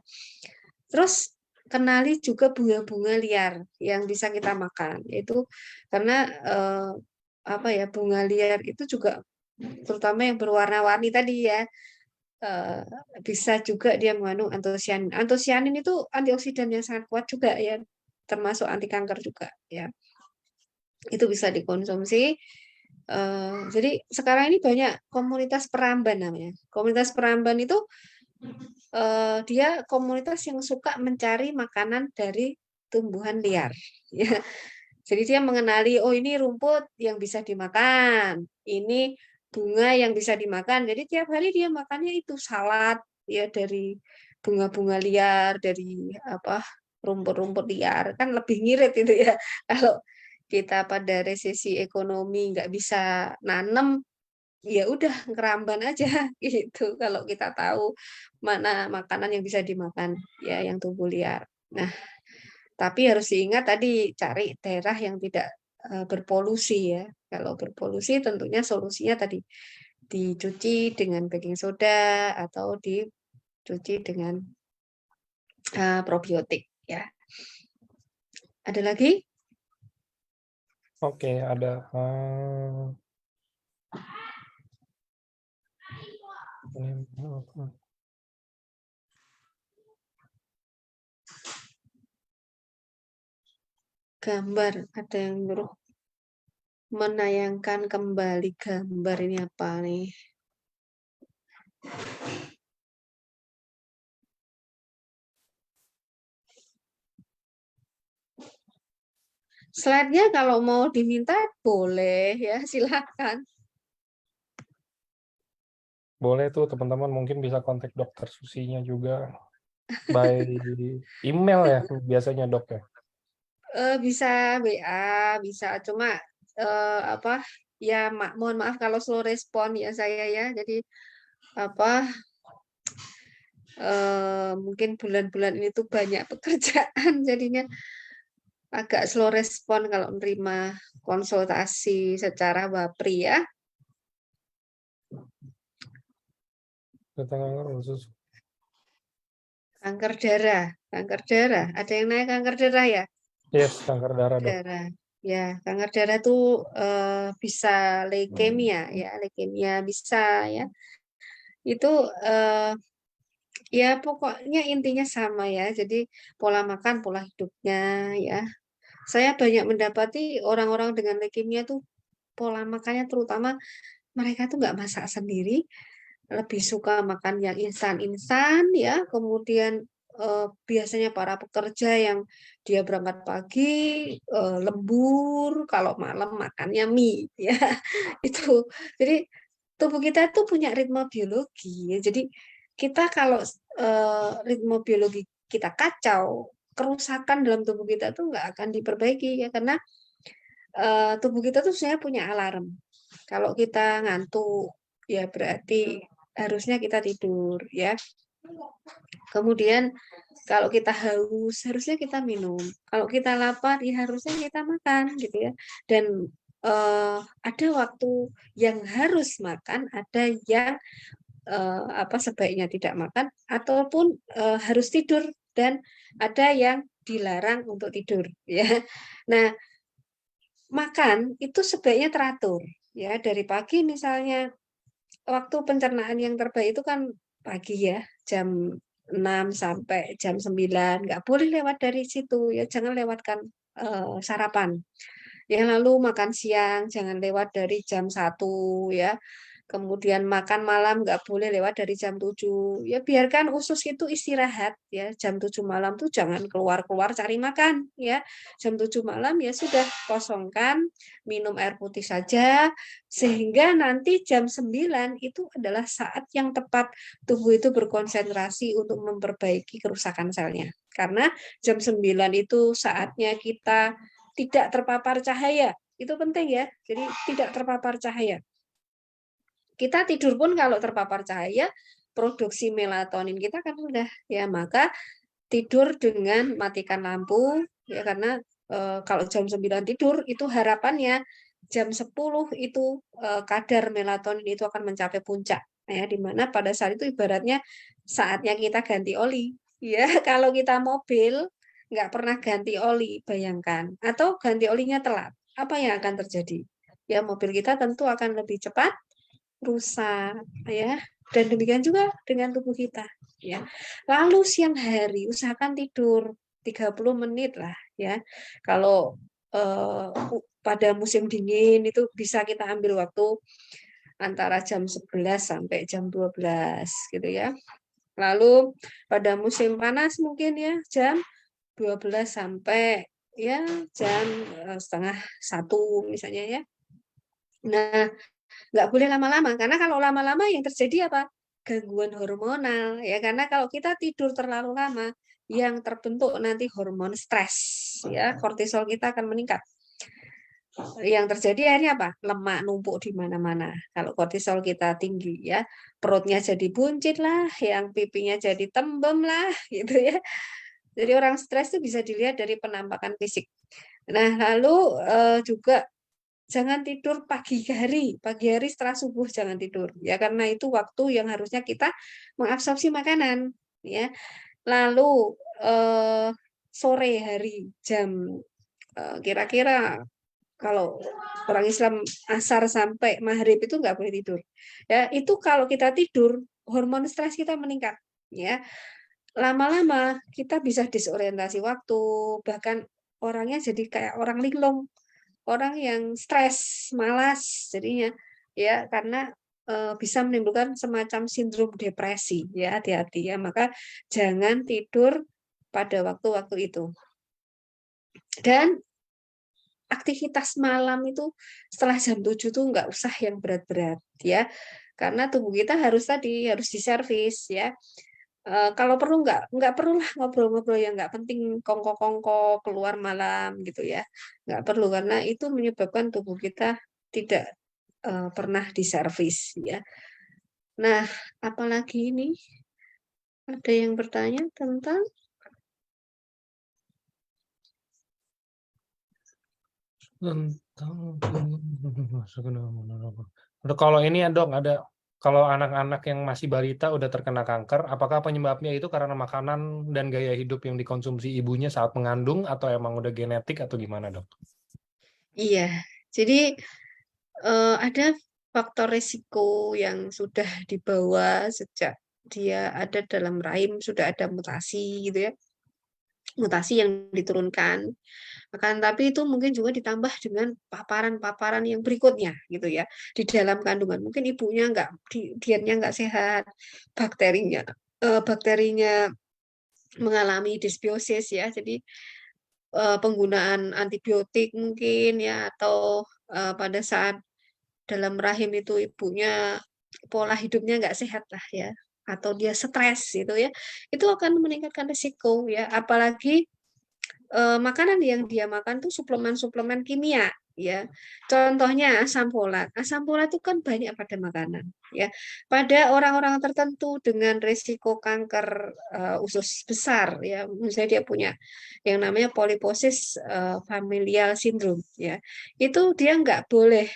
Terus kenali juga bunga-bunga liar yang bisa kita makan. Itu karena apa ya, bunga liar itu juga terutama yang berwarna-warni tadi ya, eh, bisa juga dia mengandung antosianin. Antosianin itu antioksidan yang sangat kuat juga ya, termasuk anti kanker juga ya. Itu bisa dikonsumsi. Jadi sekarang ini banyak komunitas peramban namanya. Komunitas peramban itu dia komunitas yang suka mencari makanan dari tumbuhan liar. Ya. Jadi dia mengenali, oh ini rumput yang bisa dimakan, ini bunga yang bisa dimakan. Jadi tiap hari dia makannya itu salad ya dari bunga-bunga liar, dari apa rumput-rumput liar. Kan lebih ngirit itu ya. Kalau kita pada resesi ekonomi nggak bisa nanem, ya udah ngeramban aja gitu. Kalau kita tahu mana makanan yang bisa dimakan ya yang tumbuh liar. Nah, tapi harus diingat tadi cari daerah yang tidak berpolusi ya. Kalau berpolusi tentunya solusinya tadi dicuci dengan baking soda atau dicuci dengan probiotik ya. Ada lagi? Oke, ada. Gambar, ada yang nyuruh menayangkan kembali gambar ini apa nih? Slide-nya kalau mau diminta boleh ya, silakan. Boleh tuh teman-teman mungkin bisa kontak dokter Susinya juga by email ya biasanya dok ya. Bisa WA, bisa cuma apa ya, mohon maaf kalau slow respon ya saya ya. Jadi apa mungkin bulan-bulan ini tuh banyak pekerjaan jadinya agak slow respon kalau menerima konsultasi secara wapri ya. Kanker darah, kanker darah. Ada yang naik kanker darah ya? Yes, kanker darah dok. Darah. Ya, kanker darah tuh bisa leukemia ya, leukemia bisa ya. Itu ya pokoknya intinya sama ya. Jadi pola makan, pola hidupnya ya. Saya banyak mendapati orang-orang dengan leukemia tuh pola makannya terutama mereka tuh nggak masak sendiri, lebih suka makan yang instan-instan ya. Kemudian biasanya para pekerja yang dia berangkat pagi lembur, kalau malam makannya mie ya. Itu. Jadi tubuh kita tuh punya ritme biologi ya. Jadi kita kalau ritme biologi kita kacau, kerusakan dalam tubuh kita tuh nggak akan diperbaiki ya, karena tubuh kita tuh sebenarnya punya alarm. Kalau kita ngantuk, ya berarti harusnya kita tidur ya. Kemudian kalau kita haus, harusnya kita minum. Kalau kita lapar, ya harusnya kita makan gitu ya. Dan ada waktu yang harus makan, ada yang apa sebaiknya tidak makan, ataupun harus tidur, dan ada yang dilarang untuk tidur ya. Nah, makan itu sebaiknya teratur ya, dari pagi misalnya waktu pencernaan yang terbaik itu kan pagi ya, jam 6 sampai jam 9, nggak boleh lewat dari situ ya, jangan lewatkan sarapan. Yang lalu makan siang jangan lewat dari jam 1 ya. Kemudian makan malam nggak boleh lewat dari jam 7. Ya biarkan usus itu istirahat ya. Jam 7 malam tuh jangan keluar-keluar cari makan ya. Jam 7 malam ya sudah kosongkan, minum air putih saja, sehingga nanti jam 9 itu adalah saat yang tepat tubuh itu berkonsentrasi untuk memperbaiki kerusakan selnya. Karena jam 9 itu saatnya kita tidak terpapar cahaya. Itu penting ya. Jadi tidak terpapar cahaya. Kita tidur pun kalau terpapar cahaya, produksi melatonin kita kan rendah ya. Maka tidur dengan matikan lampu ya, karena kalau jam 9 tidur itu harapannya jam 10 itu kadar melatonin itu akan mencapai puncak ya, di mana pada saat itu ibaratnya saatnya kita ganti oli ya. Kalau kita mobil nggak pernah ganti oli, bayangkan, atau ganti olinya telat, apa yang akan terjadi? Ya, mobil kita tentu akan lebih cepat rusak ya, dan demikian juga dengan tubuh kita ya. Lalu siang hari usahakan tidur 30 menit lah ya. Kalau pada musim dingin itu bisa kita ambil waktu antara jam 11 sampai jam 12 gitu ya. Lalu pada musim panas mungkin ya jam 12 sampai ya jam setengah 1 misalnya ya. Nah, nggak boleh lama-lama, karena kalau lama-lama yang terjadi apa? Gangguan hormonal ya, karena kalau kita tidur terlalu lama yang terbentuk nanti hormon stres ya, kortisol kita akan meningkat. Yang terjadi akhirnya apa? Lemak numpuk di mana-mana. Kalau kortisol kita tinggi ya, perutnya jadi buncit lah, yang pipinya jadi tembem lah gitu ya. Jadi orang stres itu bisa dilihat dari penampakan fisik. Nah, lalu juga jangan tidur pagi hari setelah subuh jangan tidur ya, karena itu waktu yang harusnya kita mengabsorpsi makanan ya. Lalu sore hari jam kira-kira kalau orang Islam asar sampai maghrib itu nggak boleh tidur ya. Itu kalau kita tidur hormon stres kita meningkat ya. Lama-lama kita bisa disorientasi waktu, bahkan orangnya jadi kayak orang linglung, orang yang stres, malas jadinya ya, karena bisa menimbulkan semacam sindrom depresi ya, hati-hati ya. Maka jangan tidur pada waktu-waktu itu. Dan aktivitas malam itu setelah jam 7 tuh nggak usah yang berat-berat ya. Karena tubuh kita harus diservis ya. Kalau perlu nggak perlu lah ngobrol-ngobrol yang nggak penting, kongko-kongko keluar malam gitu ya, nggak perlu, karena itu menyebabkan tubuh kita tidak pernah diservis ya. Nah, apalagi ini ada yang bertanya tentang Kalau ini ya dok, ada kalau anak-anak yang masih balita udah terkena kanker, apakah penyebabnya itu karena makanan dan gaya hidup yang dikonsumsi ibunya saat mengandung, atau emang udah genetik atau gimana dok? iya. Jadi ada faktor risiko yang sudah dibawa sejak dia ada dalam rahim, sudah ada mutasi gitu ya, mutasi yang diturunkan. Akan tapi itu mungkin juga ditambah dengan paparan-paparan yang berikutnya gitu ya. Di dalam kandungan mungkin ibunya nggak dietnya nggak sehat, bakterinya bakterinya mengalami disbiosis ya. Jadi penggunaan antibiotik mungkin ya, atau pada saat dalam rahim itu ibunya pola hidupnya nggak sehat lah ya, atau dia stres gitu ya, itu akan meningkatkan risiko ya. Apalagi makanan yang dia makan tuh suplemen-suplemen kimia ya. Contohnya asam folat. Asam folat itu kan banyak pada makanan ya. Pada orang-orang tertentu dengan risiko kanker usus besar ya, misalnya dia punya yang namanya poliposis familial syndrome ya. Itu dia nggak boleh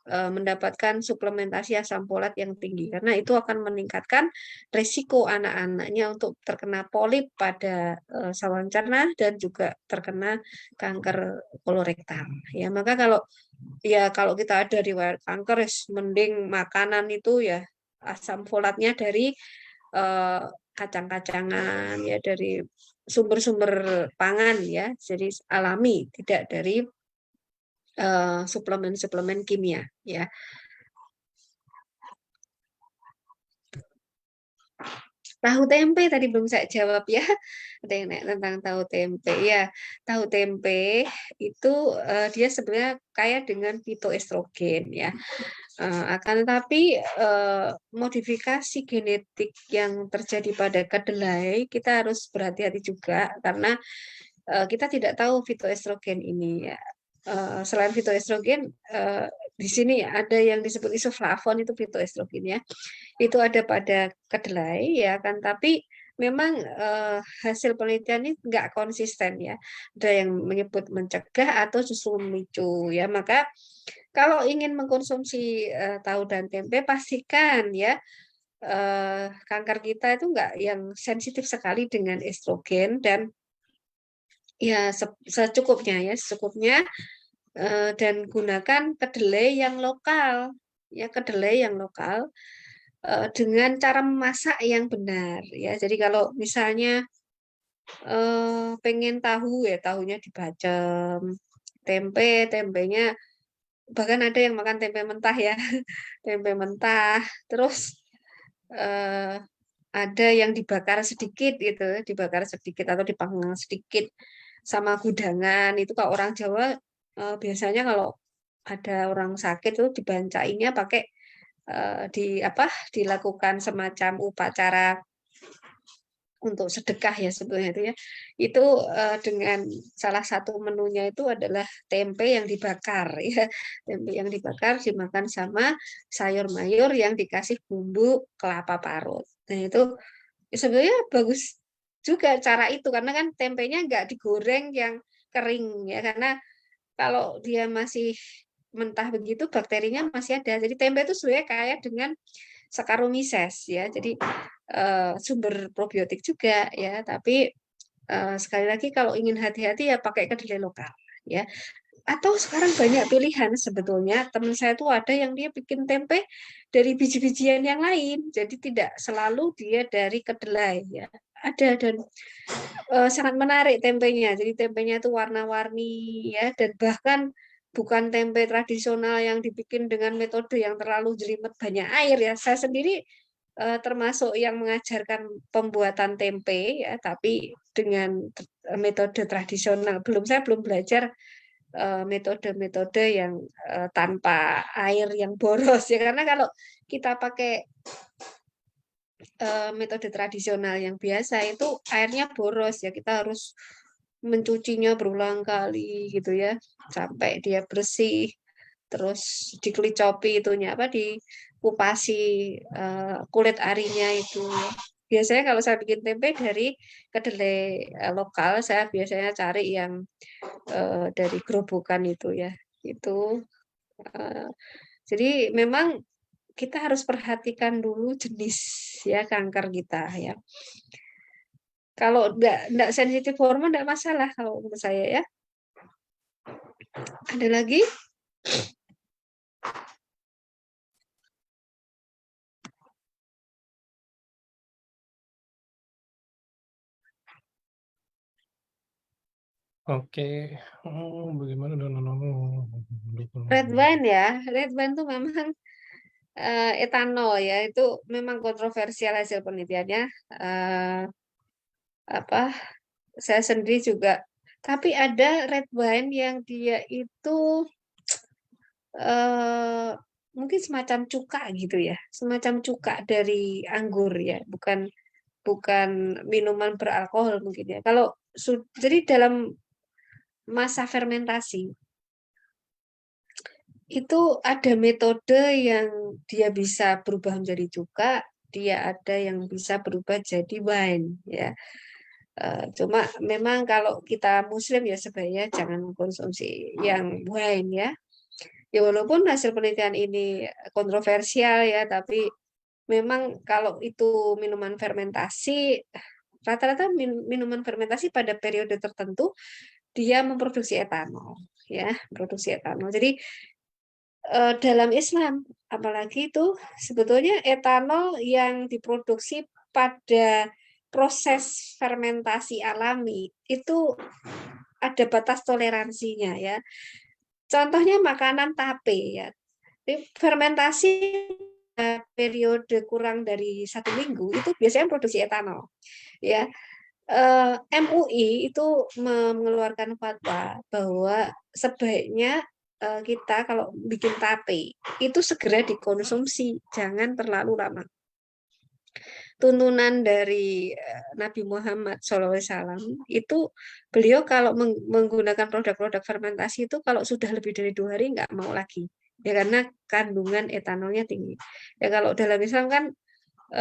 mendapatkan suplementasi asam folat yang tinggi, karena itu akan meningkatkan risiko anak-anaknya untuk terkena polip pada saluran cerna dan juga terkena kanker kolorektal ya. Maka kalau kita ada riwayat kanker, mending makanan itu ya asam folatnya dari kacang-kacangan ya, dari sumber-sumber pangan ya, jadi alami, tidak dari suplemen-suplemen kimia ya. Tahu tempe tadi belum saya jawab ya. Ada yang nanya tentang tahu tempe ya. Tahu tempe itu dia sebenarnya kaya dengan fitoestrogen ya. Akan tetapi modifikasi genetik yang terjadi pada kedelai kita harus berhati-hati juga karena kita tidak tahu fitoestrogen ini ya. Selain fitoestrogen, di sini ada yang disebut isoflavon itu fitoestrogen ya. Itu ada pada kedelai ya kan, tapi memang hasil penelitian ini nggak konsisten ya. Ada yang menyebut mencegah atau justru memicu ya. Maka kalau ingin mengkonsumsi tahu dan tempe, pastikan ya kanker kita itu enggak yang sensitif sekali dengan estrogen dan ya secukupnya ya, secukupnya dan gunakan kedelai yang lokal ya, kedelai yang lokal dengan cara memasak yang benar ya. Jadi kalau misalnya pengen tahu ya tahunya dibacem, tempenya bahkan ada yang makan tempe mentah ya, tempe mentah, terus eh, ada yang dibakar sedikit gitu, dibakar sedikit atau dipanggang sedikit sama gudangan. Itu kalau orang Jawa biasanya kalau ada orang sakit itu dibancainya pakai di apa dilakukan semacam upacara untuk sedekah ya sebetulnya itu ya. Itu dengan salah satu menunya itu adalah tempe yang dibakar ya. Tempe yang dibakar dimakan sama sayur mayur yang dikasih bumbu kelapa parut. Nah, itu sebenarnya bagus juga cara itu karena kan tempenya nggak digoreng yang kering ya karena kalau dia masih mentah begitu bakterinya masih ada. Jadi tempe itu sebenarnya kaya dengan Saccharomyces ya. Jadi sumber probiotik juga ya, tapi sekali lagi kalau ingin hati-hati ya pakai kedelai lokal ya. Atau sekarang banyak pilihan sebetulnya. Teman saya tuh ada yang dia bikin tempe dari biji-bijian yang lain. Jadi tidak selalu dia dari kedelai ya. Ada dan sangat menarik tempenya. Jadi tempenya itu warna-warni ya dan bahkan bukan tempe tradisional yang dibikin dengan metode yang terlalu jelimet banyak air ya. Saya sendiri termasuk yang mengajarkan pembuatan tempe ya, tapi dengan metode tradisional. Saya belum belajar metode-metode yang tanpa air yang boros ya karena kalau kita pakai metode tradisional yang biasa itu airnya boros ya kita harus mencucinya berulang kali gitu ya sampai dia bersih terus dikelicopi itunya apa dikupasi kulit arinya itu biasanya kalau saya bikin tempe dari kedelai lokal saya biasanya cari yang dari gerobokan itu ya itu eh, jadi memang kita harus perhatikan dulu jenis ya kanker kita ya. Kalau enggak sensitif hormon enggak masalah kalau menurut saya ya. Ada lagi? Oke. Bagaimana dengan Red wine ya. Red wine tuh memang etanol ya. Itu memang kontroversial hasil penelitiannya. Apa? Saya sendiri juga. Tapi ada red wine yang dia itu eh, mungkin semacam cuka gitu ya. Semacam cuka dari anggur ya. Bukan bukan minuman beralkohol mungkin ya. Kalau jadi dalam masa fermentasi itu ada metode yang dia bisa berubah menjadi cuka, dia ada yang bisa berubah jadi wine ya. Cuma memang kalau kita muslim ya sebaiknya jangan konsumsi yang wine ya. Ya walaupun hasil penelitian ini kontroversial ya, tapi memang kalau itu minuman fermentasi rata-rata minuman fermentasi pada periode tertentu dia memproduksi etanol ya produksi etanol jadi dalam Islam apalagi itu sebetulnya etanol yang diproduksi pada proses fermentasi alami itu ada batas toleransinya ya contohnya makanan tape ya fermentasi periode kurang dari 1 minggu itu biasanya produksi etanol ya MUI itu mengeluarkan fatwa bahwa sebaiknya kita kalau bikin tape itu segera dikonsumsi, jangan terlalu lama. Tuntunan dari Nabi Muhammad SAW itu beliau kalau menggunakan produk-produk fermentasi itu kalau sudah lebih dari 2 hari nggak mau lagi ya karena kandungan etanolnya tinggi. Ya kalau dalam Islam kan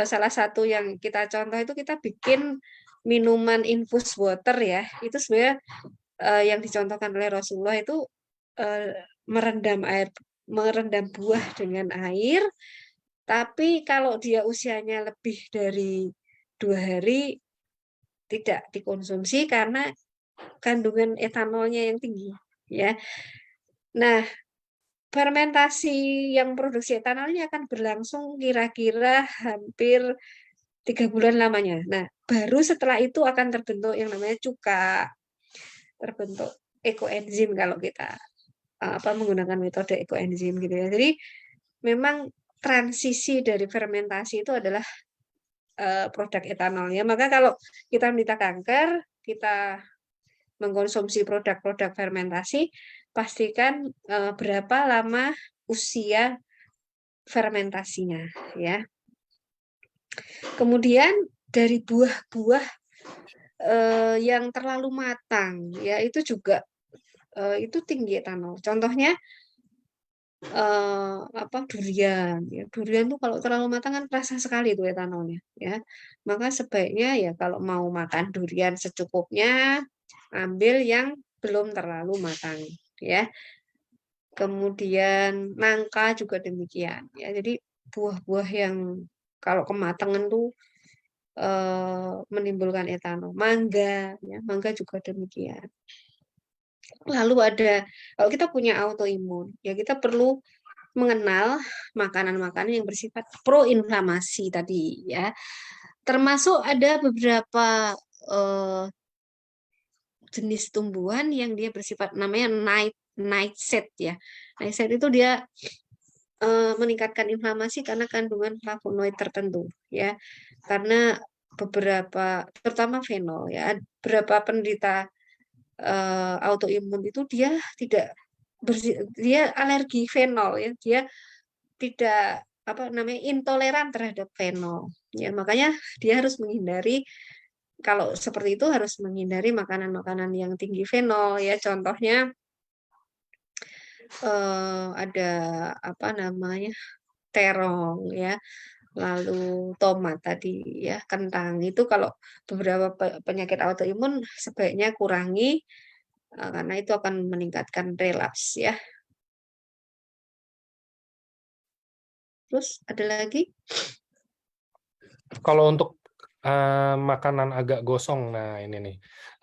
salah satu yang kita contoh itu kita bikin minuman infus water ya itu sebenarnya yang dicontohkan oleh Rasulullah itu merendam buah dengan air. Tapi kalau dia usianya lebih dari 2 hari tidak dikonsumsi karena kandungan etanolnya yang tinggi, ya. Nah, fermentasi yang produksi etanolnya akan berlangsung kira-kira hampir 3 bulan lamanya. Nah, baru setelah itu akan terbentuk yang namanya cuka, terbentuk ekoenzim kalau kita menggunakan metode ekoenzim gitu ya. Jadi memang transisi dari fermentasi itu adalah produk etanol ya. Maka kalau kita menderita kanker, kita mengkonsumsi produk-produk fermentasi, pastikan berapa lama usia fermentasinya ya. Kemudian dari buah-buah yang terlalu matang ya itu juga itu tinggi etanol. Contohnya durian ya. Durian tuh kalau terlalu matang kan terasa sekali itu etanolnya ya. Maka sebaiknya ya kalau mau makan durian secukupnya ambil yang belum terlalu matang ya. Kemudian nangka juga demikian ya. Jadi buah-buah yang kalau kematangan tuh menimbulkan etanol. Mangga ya, mangga juga demikian. Lalu ada kalau kita punya autoimun ya kita perlu mengenal makanan-makanan yang bersifat proinflamasi tadi ya. Termasuk ada beberapa jenis tumbuhan yang dia bersifat namanya nightshade ya. Nightshade itu dia meningkatkan inflamasi karena kandungan flavonoid tertentu ya. Karena beberapa terutama fenol ya, beberapa penderita autoimun itu dia tidak dia alergi fenol ya, dia tidak intoleran terhadap fenol ya, makanya dia harus menghindari kalau seperti itu harus menghindari makanan-makanan yang tinggi fenol ya, contohnya ada terong ya, lalu tomat tadi ya, kentang itu kalau beberapa penyakit autoimun sebaiknya kurangi karena itu akan meningkatkan relaps ya. Terus ada lagi? Kalau untuk makanan agak gosong, nah ini nih.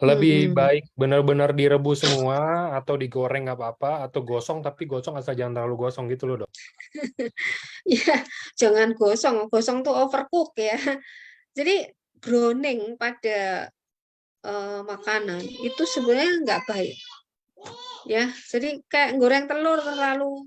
Lebih baik benar-benar direbus semua atau digoreng nggak apa-apa atau gosong tapi gosong asal jangan terlalu gosong gitu loh, Dok. Ya, jangan gosong. Gosong tuh overcook ya. Jadi browning pada makanan itu sebenarnya nggak baik. Ya, jadi kayak goreng telur terlalu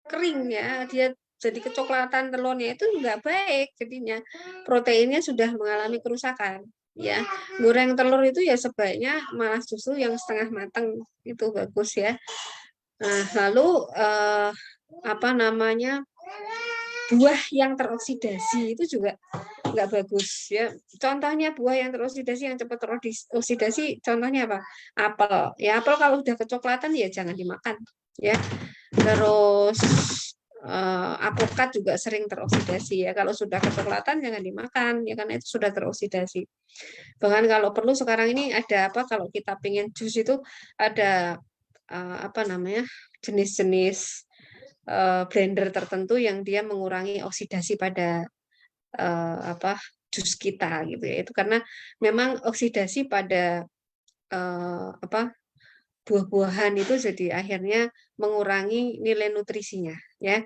kering ya, dia jadi kecoklatan telurnya itu nggak baik jadinya proteinnya sudah mengalami kerusakan ya. Goreng telur itu ya sebaiknya malah justru yang setengah matang itu bagus ya. Nah lalu buah yang teroksidasi itu juga nggak bagus ya. Contohnya buah yang teroksidasi yang cepat teroksidasi contohnya apa? Apel ya, apel kalau udah kecoklatan ya jangan dimakan ya. Terus alpukat juga sering teroksidasi ya. Kalau sudah kecoklatan jangan dimakan ya karena itu sudah teroksidasi. Bahkan kalau perlu sekarang ini ada kalau kita pengen jus itu ada jenis-jenis blender tertentu yang dia mengurangi oksidasi pada jus kita gitu ya. Itu karena memang oksidasi pada buah-buahan itu jadi akhirnya mengurangi nilai nutrisinya ya.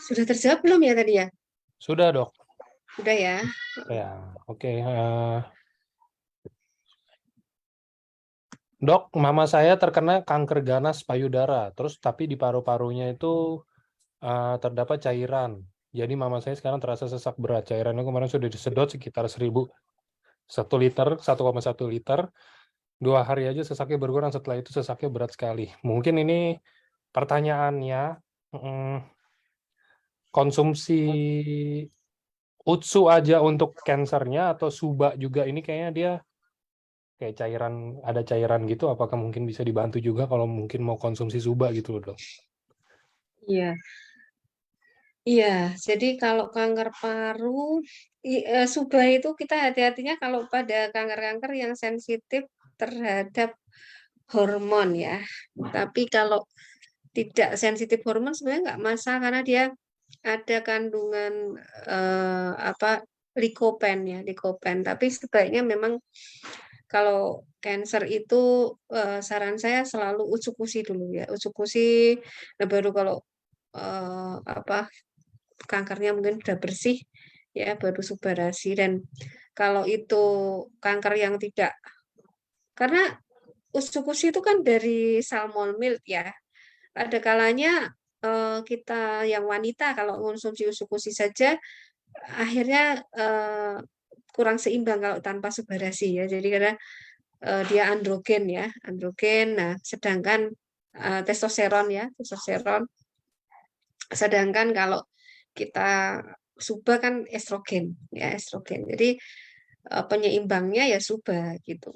Sudah terjawab belum ya tadi ya? Sudah, Dok. Sudah ya. Ya, oke. Dok, mama saya terkena kanker ganas payudara, terus tapi di paru-parunya itu terdapat cairan. Jadi mama saya sekarang terasa sesak berat. Cairannya kemarin sudah disedot sekitar 1000 1 liter, 1,1 liter, 2 hari aja sesaknya berkurang, setelah itu sesaknya berat sekali. Mungkin ini pertanyaannya, konsumsi Utsu aja untuk cancernya atau Suba juga, ini kayaknya dia kayak cairan, ada cairan gitu, apakah mungkin bisa dibantu juga kalau mungkin mau konsumsi Suba gitu loh, Dok? Iya, iya. Jadi kalau kanker paru, Suba itu kita hati-hatinya kalau pada kanker-kanker yang sensitif terhadap hormon ya. Tapi kalau tidak sensitif hormon sebenarnya nggak masalah karena dia ada kandungan apa likopen ya, likopen. Tapi sebaiknya memang kalau cancer itu saran saya selalu usukusi dulu ya, usukusi. Nah baru kalau apa kankernya mungkin sudah bersih ya baru subarasi. Dan kalau itu kanker yang tidak, karena usukusi itu kan dari salmon milk ya. Ada kalanya kita yang wanita kalau konsumsi usukusi saja akhirnya kurang seimbang kalau tanpa subarasi ya. Jadi karena dia androgen ya, androgen. Nah, sedangkan testosteron ya, testosteron. Sedangkan kalau kita suba kan estrogen ya, estrogen. Jadi penyeimbangnya ya suba gitu.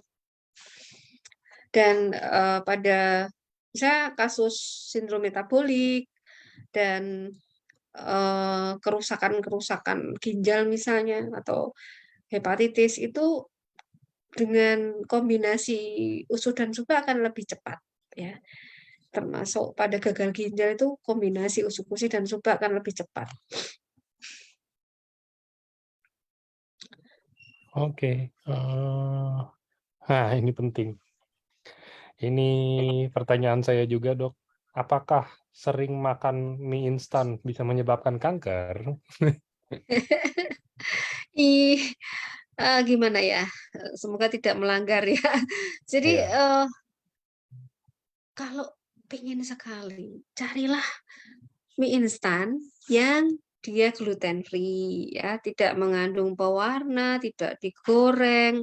Dan pada misalnya kasus sindrom metabolik dan kerusakan-kerusakan ginjal misalnya atau hepatitis itu dengan kombinasi usus dan suba akan lebih cepat ya. Termasuk pada gagal ginjal itu kombinasi usus dan suba akan lebih cepat. Oke. Nah, ini penting. Ini pertanyaan saya juga, Dok. Apakah sering makan mie instan bisa menyebabkan kanker? Ih, gimana ya? Semoga tidak melanggar ya. Jadi Ya. kalau pengen sekali, carilah mie instan yang dia gluten free ya, tidak mengandung pewarna, tidak digoreng,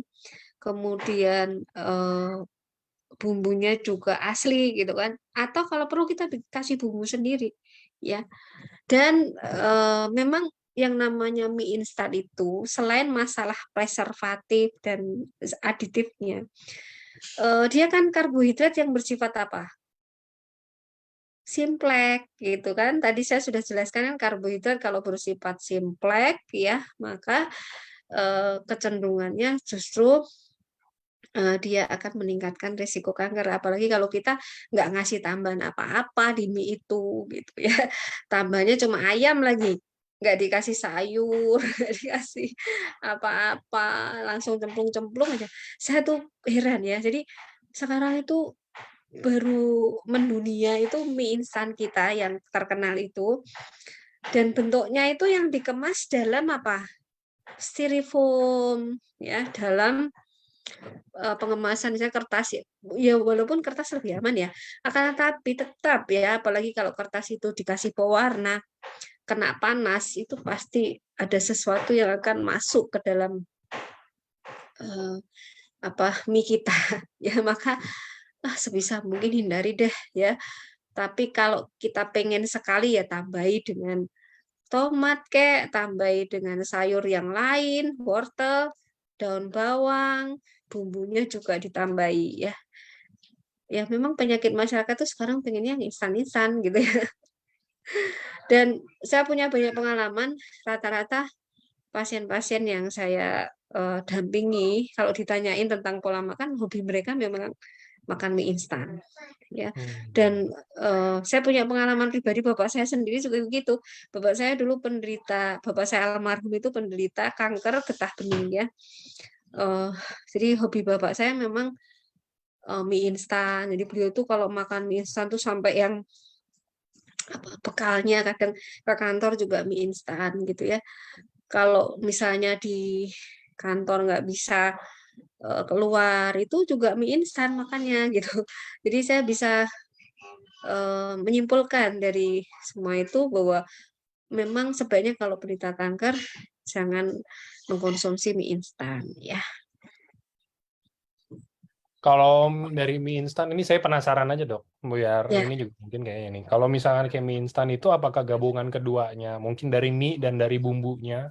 kemudian bumbunya juga asli gitu kan. Atau kalau perlu kita kasih bumbu sendiri ya. Dan memang yang namanya mie instan itu selain masalah preservatif dan aditifnya, dia kan karbohidrat yang bersifat apa? Simplek gitu kan. Tadi saya sudah jelaskan kan karbohidrat kalau bersifat simplek ya, maka kecenderungannya justru dia akan meningkatkan risiko kanker. Apalagi kalau kita nggak ngasih tambahan apa-apa di mie itu gitu ya. Tambahnya cuma ayam lagi, nggak dikasih sayur, nggak dikasih apa-apa, langsung cemplung-cemplung aja. Saya tuh heran ya. Jadi sekarang itu baru mendunia itu mie instan kita yang terkenal itu, dan bentuknya itu yang dikemas dalam apa? Styrofoam ya, dalam pengemasan misalnya kertas ya, ya walaupun kertas lebih aman ya, akan tetapi tetap ya, apalagi kalau kertas itu dikasih pewarna, kena panas itu pasti ada sesuatu yang akan masuk ke dalam uh, apa mie kita ya. Maka sebisa mungkin hindari deh ya. Tapi kalau kita pengen sekali ya tambahi dengan tomat kek, tambahi dengan sayur yang lain, wortel, daun bawang, bumbunya juga ditambahi ya. Ya memang penyakit masyarakat tuh sekarang pengennya yang instan-instan gitu ya. Dan saya punya banyak pengalaman, rata-rata pasien-pasien yang saya dampingi kalau ditanyain tentang pola makan, hobi mereka memang makan mie instan ya. Dan saya punya pengalaman pribadi, bapak saya sendiri juga begitu. Bapak saya dulu penderita, bapak saya almarhum itu penderita kanker getah bening ya. Jadi hobi bapak saya memang mie instan. Jadi beliau tuh kalau makan mie instan tuh sampai yang apa, bekalnya kadang ke kantor juga mie instan gitu ya. Kalau misalnya di kantor nggak bisa keluar itu juga mie instan makannya gitu. Jadi saya bisa menyimpulkan dari semua itu bahwa memang sebaiknya kalau penderita kanker jangan mengkonsumsi mie instan ya. Kalau dari mie instan ini saya penasaran aja dok, biar Ya, ini juga mungkin kayaknya nih. Kalau misalkan kayak mie instan itu apakah gabungan keduanya, mungkin dari mie dan dari bumbunya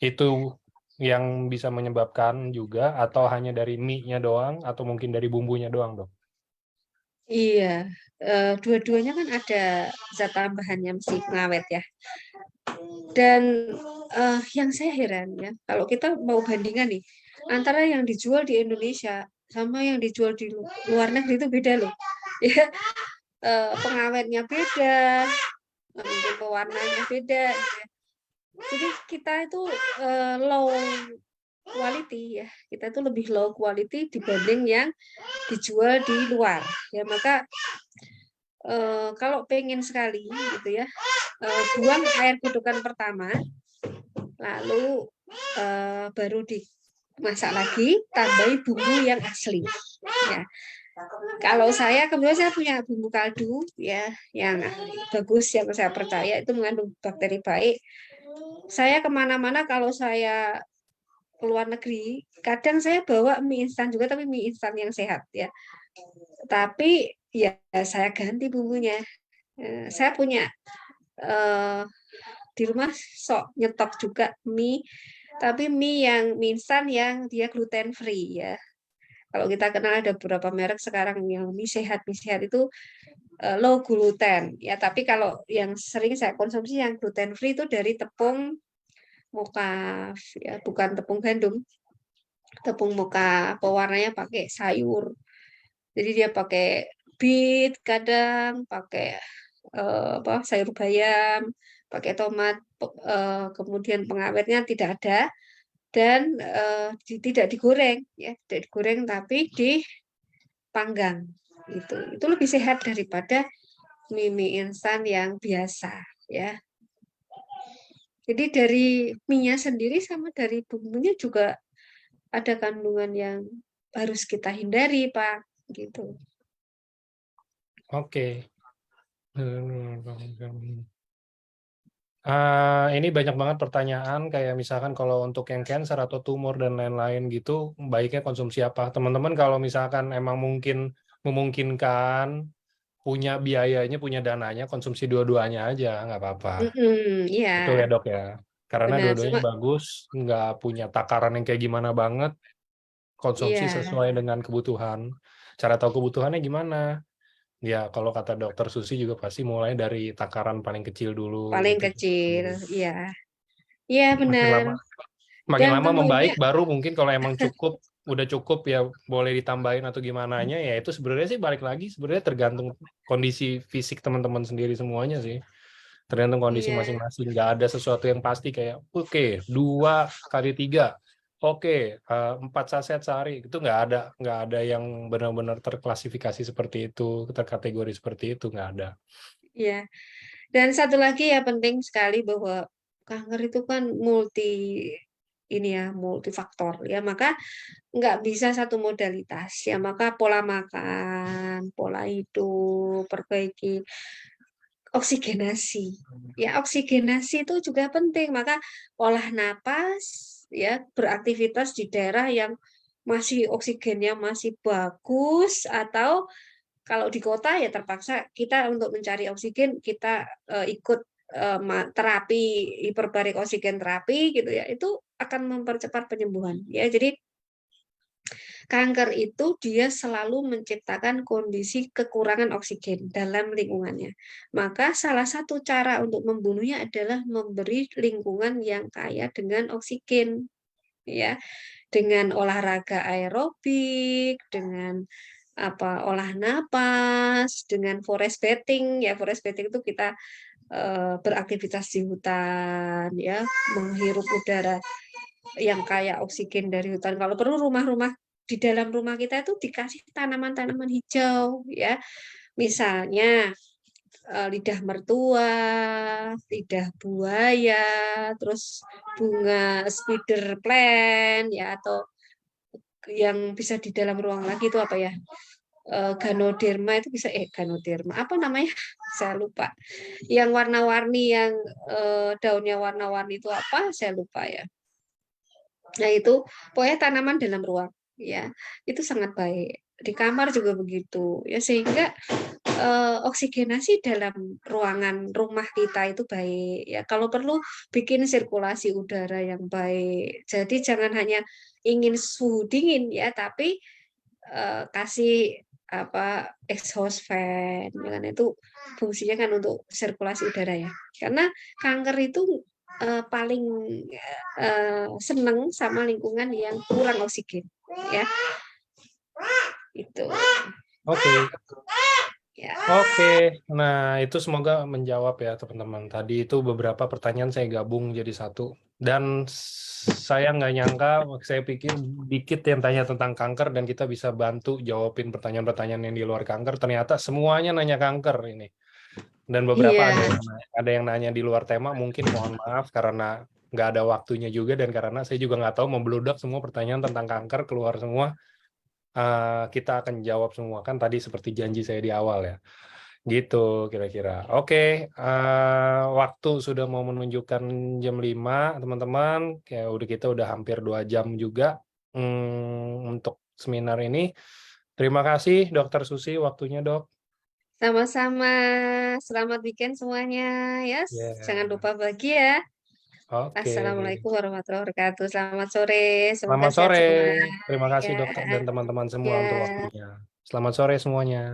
itu yang bisa menyebabkan juga, atau hanya dari mie-nya doang, atau mungkin dari bumbunya doang dok? iya. Dua-duanya kan ada zat tambahannya mesti pengawet ya. Dan yang saya heran ya, kalau kita mau bandingkan nih, antara yang dijual di Indonesia sama yang dijual di luar negeri itu beda loh. Ya, pengawetnya beda, mungkin pewarnanya beda. Jadi kita itu low quality ya. Kita itu lebih low quality dibanding yang dijual di luar. Ya, maka kalau pengen sekali gitu ya, buang air kudukan pertama, lalu baru dimasak lagi, tambahi bumbu yang asli. Ya, kalau saya kebetulan saya punya bumbu kaldu ya yang bagus, yang saya percaya itu mengandung bakteri baik. Saya kemana-mana kalau saya ke luar negeri, kadang saya bawa mie instan juga, tapi mie instan yang sehat ya. Tapi ya saya ganti bumbunya. Saya punya eh, di rumah sok nyetok juga mie, tapi mie yang mie instan yang dia gluten free ya. Kalau kita kenal ada beberapa merek sekarang yang mie sehat itu low gluten ya. Tapi kalau yang sering saya konsumsi yang gluten free itu dari tepung mokaf ya, bukan tepung gandum. Tepung moka pewarnanya pakai sayur. Jadi dia pakai beet, kadang pakai apa sayur bayam, pakai tomat, kemudian pengawetnya tidak ada dan tidak digoreng ya, tidak digoreng tapi dipanggang. Itu lebih sehat daripada mie instan yang biasa ya. Jadi dari mie-nya sendiri sama dari bumbunya juga ada kandungan yang harus kita hindari, Pak. Gitu. Oke. Ini banyak banget pertanyaan kayak misalkan kalau untuk yang cancer atau tumor dan lain-lain gitu, baiknya konsumsi apa? Teman-teman kalau misalkan emang mungkin memungkinkan, punya biayanya, punya dananya, konsumsi dua-duanya aja, nggak apa-apa. Mm-mm, Betul iya, ya dok ya? Karena benar. dua-duanya Cuma, bagus, nggak punya takaran yang kayak gimana banget, konsumsi iya, sesuai dengan kebutuhan. Cara tahu kebutuhannya gimana? Ya, kalau kata dokter Susi juga pasti mulai dari takaran paling kecil dulu paling gitu. kecil. Iya, iya Makin benar. lama makin Dan lama membaik tentunya, baru mungkin kalau emang cukup, udah cukup ya boleh ditambahin atau gimananya ya itu sebenarnya sih balik lagi sebenarnya tergantung kondisi fisik teman-teman sendiri semuanya sih. Tergantung kondisi iya, masing-masing. Nggak ada sesuatu yang pasti kayak oke 2 kali 3, oke 4 saset sehari, itu nggak ada yang benar-benar terklasifikasi seperti itu, terkategori seperti itu nggak ada. iya. Dan satu lagi ya penting sekali bahwa kanker itu kan multi ini ya multifaktor ya, maka nggak bisa satu modalitas ya, maka pola makan, pola hidup, perbaiki oksigenasi. Ya, oksigenasi itu juga penting. Maka olah napas, ya, beraktivitas di daerah yang masih oksigennya masih bagus, atau kalau di kota ya terpaksa kita untuk mencari oksigen kita ikut terapi hiperbarik oksigen terapi gitu ya. Itu akan mempercepat penyembuhan. Ya, jadi kanker itu dia selalu menciptakan kondisi kekurangan oksigen dalam lingkungannya. Maka salah satu cara untuk membunuhnya adalah memberi lingkungan yang kaya dengan oksigen, ya, dengan olahraga aerobik, dengan apa olah napas, dengan forest bathing. Ya, forest bathing itu kita beraktivitas di hutan, ya, menghirup udara yang kayak oksigen dari hutan. Kalau perlu rumah-rumah di dalam rumah kita itu dikasih tanaman-tanaman hijau ya. Misalnya lidah mertua, lidah buaya, terus bunga spider plant ya, atau yang bisa di dalam ruang lagi itu apa ya? Ganoderma itu bisa ganoderma apa namanya? Saya lupa. Yang warna-warni yang daunnya warna-warni itu apa? Saya lupa ya. Nah, itu pokoknya tanaman dalam ruang ya. Itu sangat baik. di kamar juga begitu ya, sehingga oksigenasi dalam ruangan rumah kita itu baik ya. Kalau perlu bikin sirkulasi udara yang baik. Jadi jangan hanya ingin suhu dingin ya, tapi kasih apa exhaust fan ya kan, itu fungsinya kan untuk sirkulasi udara ya. Karena kanker itu paling seneng sama lingkungan yang kurang oksigen ya. Itu Oke. ya. Oke, nah itu semoga menjawab ya teman-teman. Tadi itu beberapa pertanyaan saya gabung jadi satu. Dan saya nggak nyangka, saya pikir dikit yang tanya tentang kanker dan kita bisa bantu jawabin pertanyaan-pertanyaan yang di luar kanker. Ternyata semuanya nanya kanker ini. Dan beberapa Iya, ada yang nanya di luar tema, mungkin mohon maaf karena nggak ada waktunya juga dan karena saya juga nggak tahu membludak semua pertanyaan tentang kanker keluar semua. Kita akan jawab semua kan tadi seperti janji saya di awal ya. Gitu kira-kira. Oke, waktu sudah mau menunjukkan jam 5, teman-teman. Kayak kita udah hampir 2 jam juga untuk seminar ini. Terima kasih Dokter Susi waktunya, Dok. sama-sama. Selamat weekend semuanya ya. Jangan Ya. lupa bahagia. Oke. Assalamualaikum warahmatullahi wabarakatuh. Selamat sore. Semoga Selamat sehat sore. semua. Terima kasih Ya, dokter dan teman-teman semua untuk ya. waktunya. Selamat sore semuanya.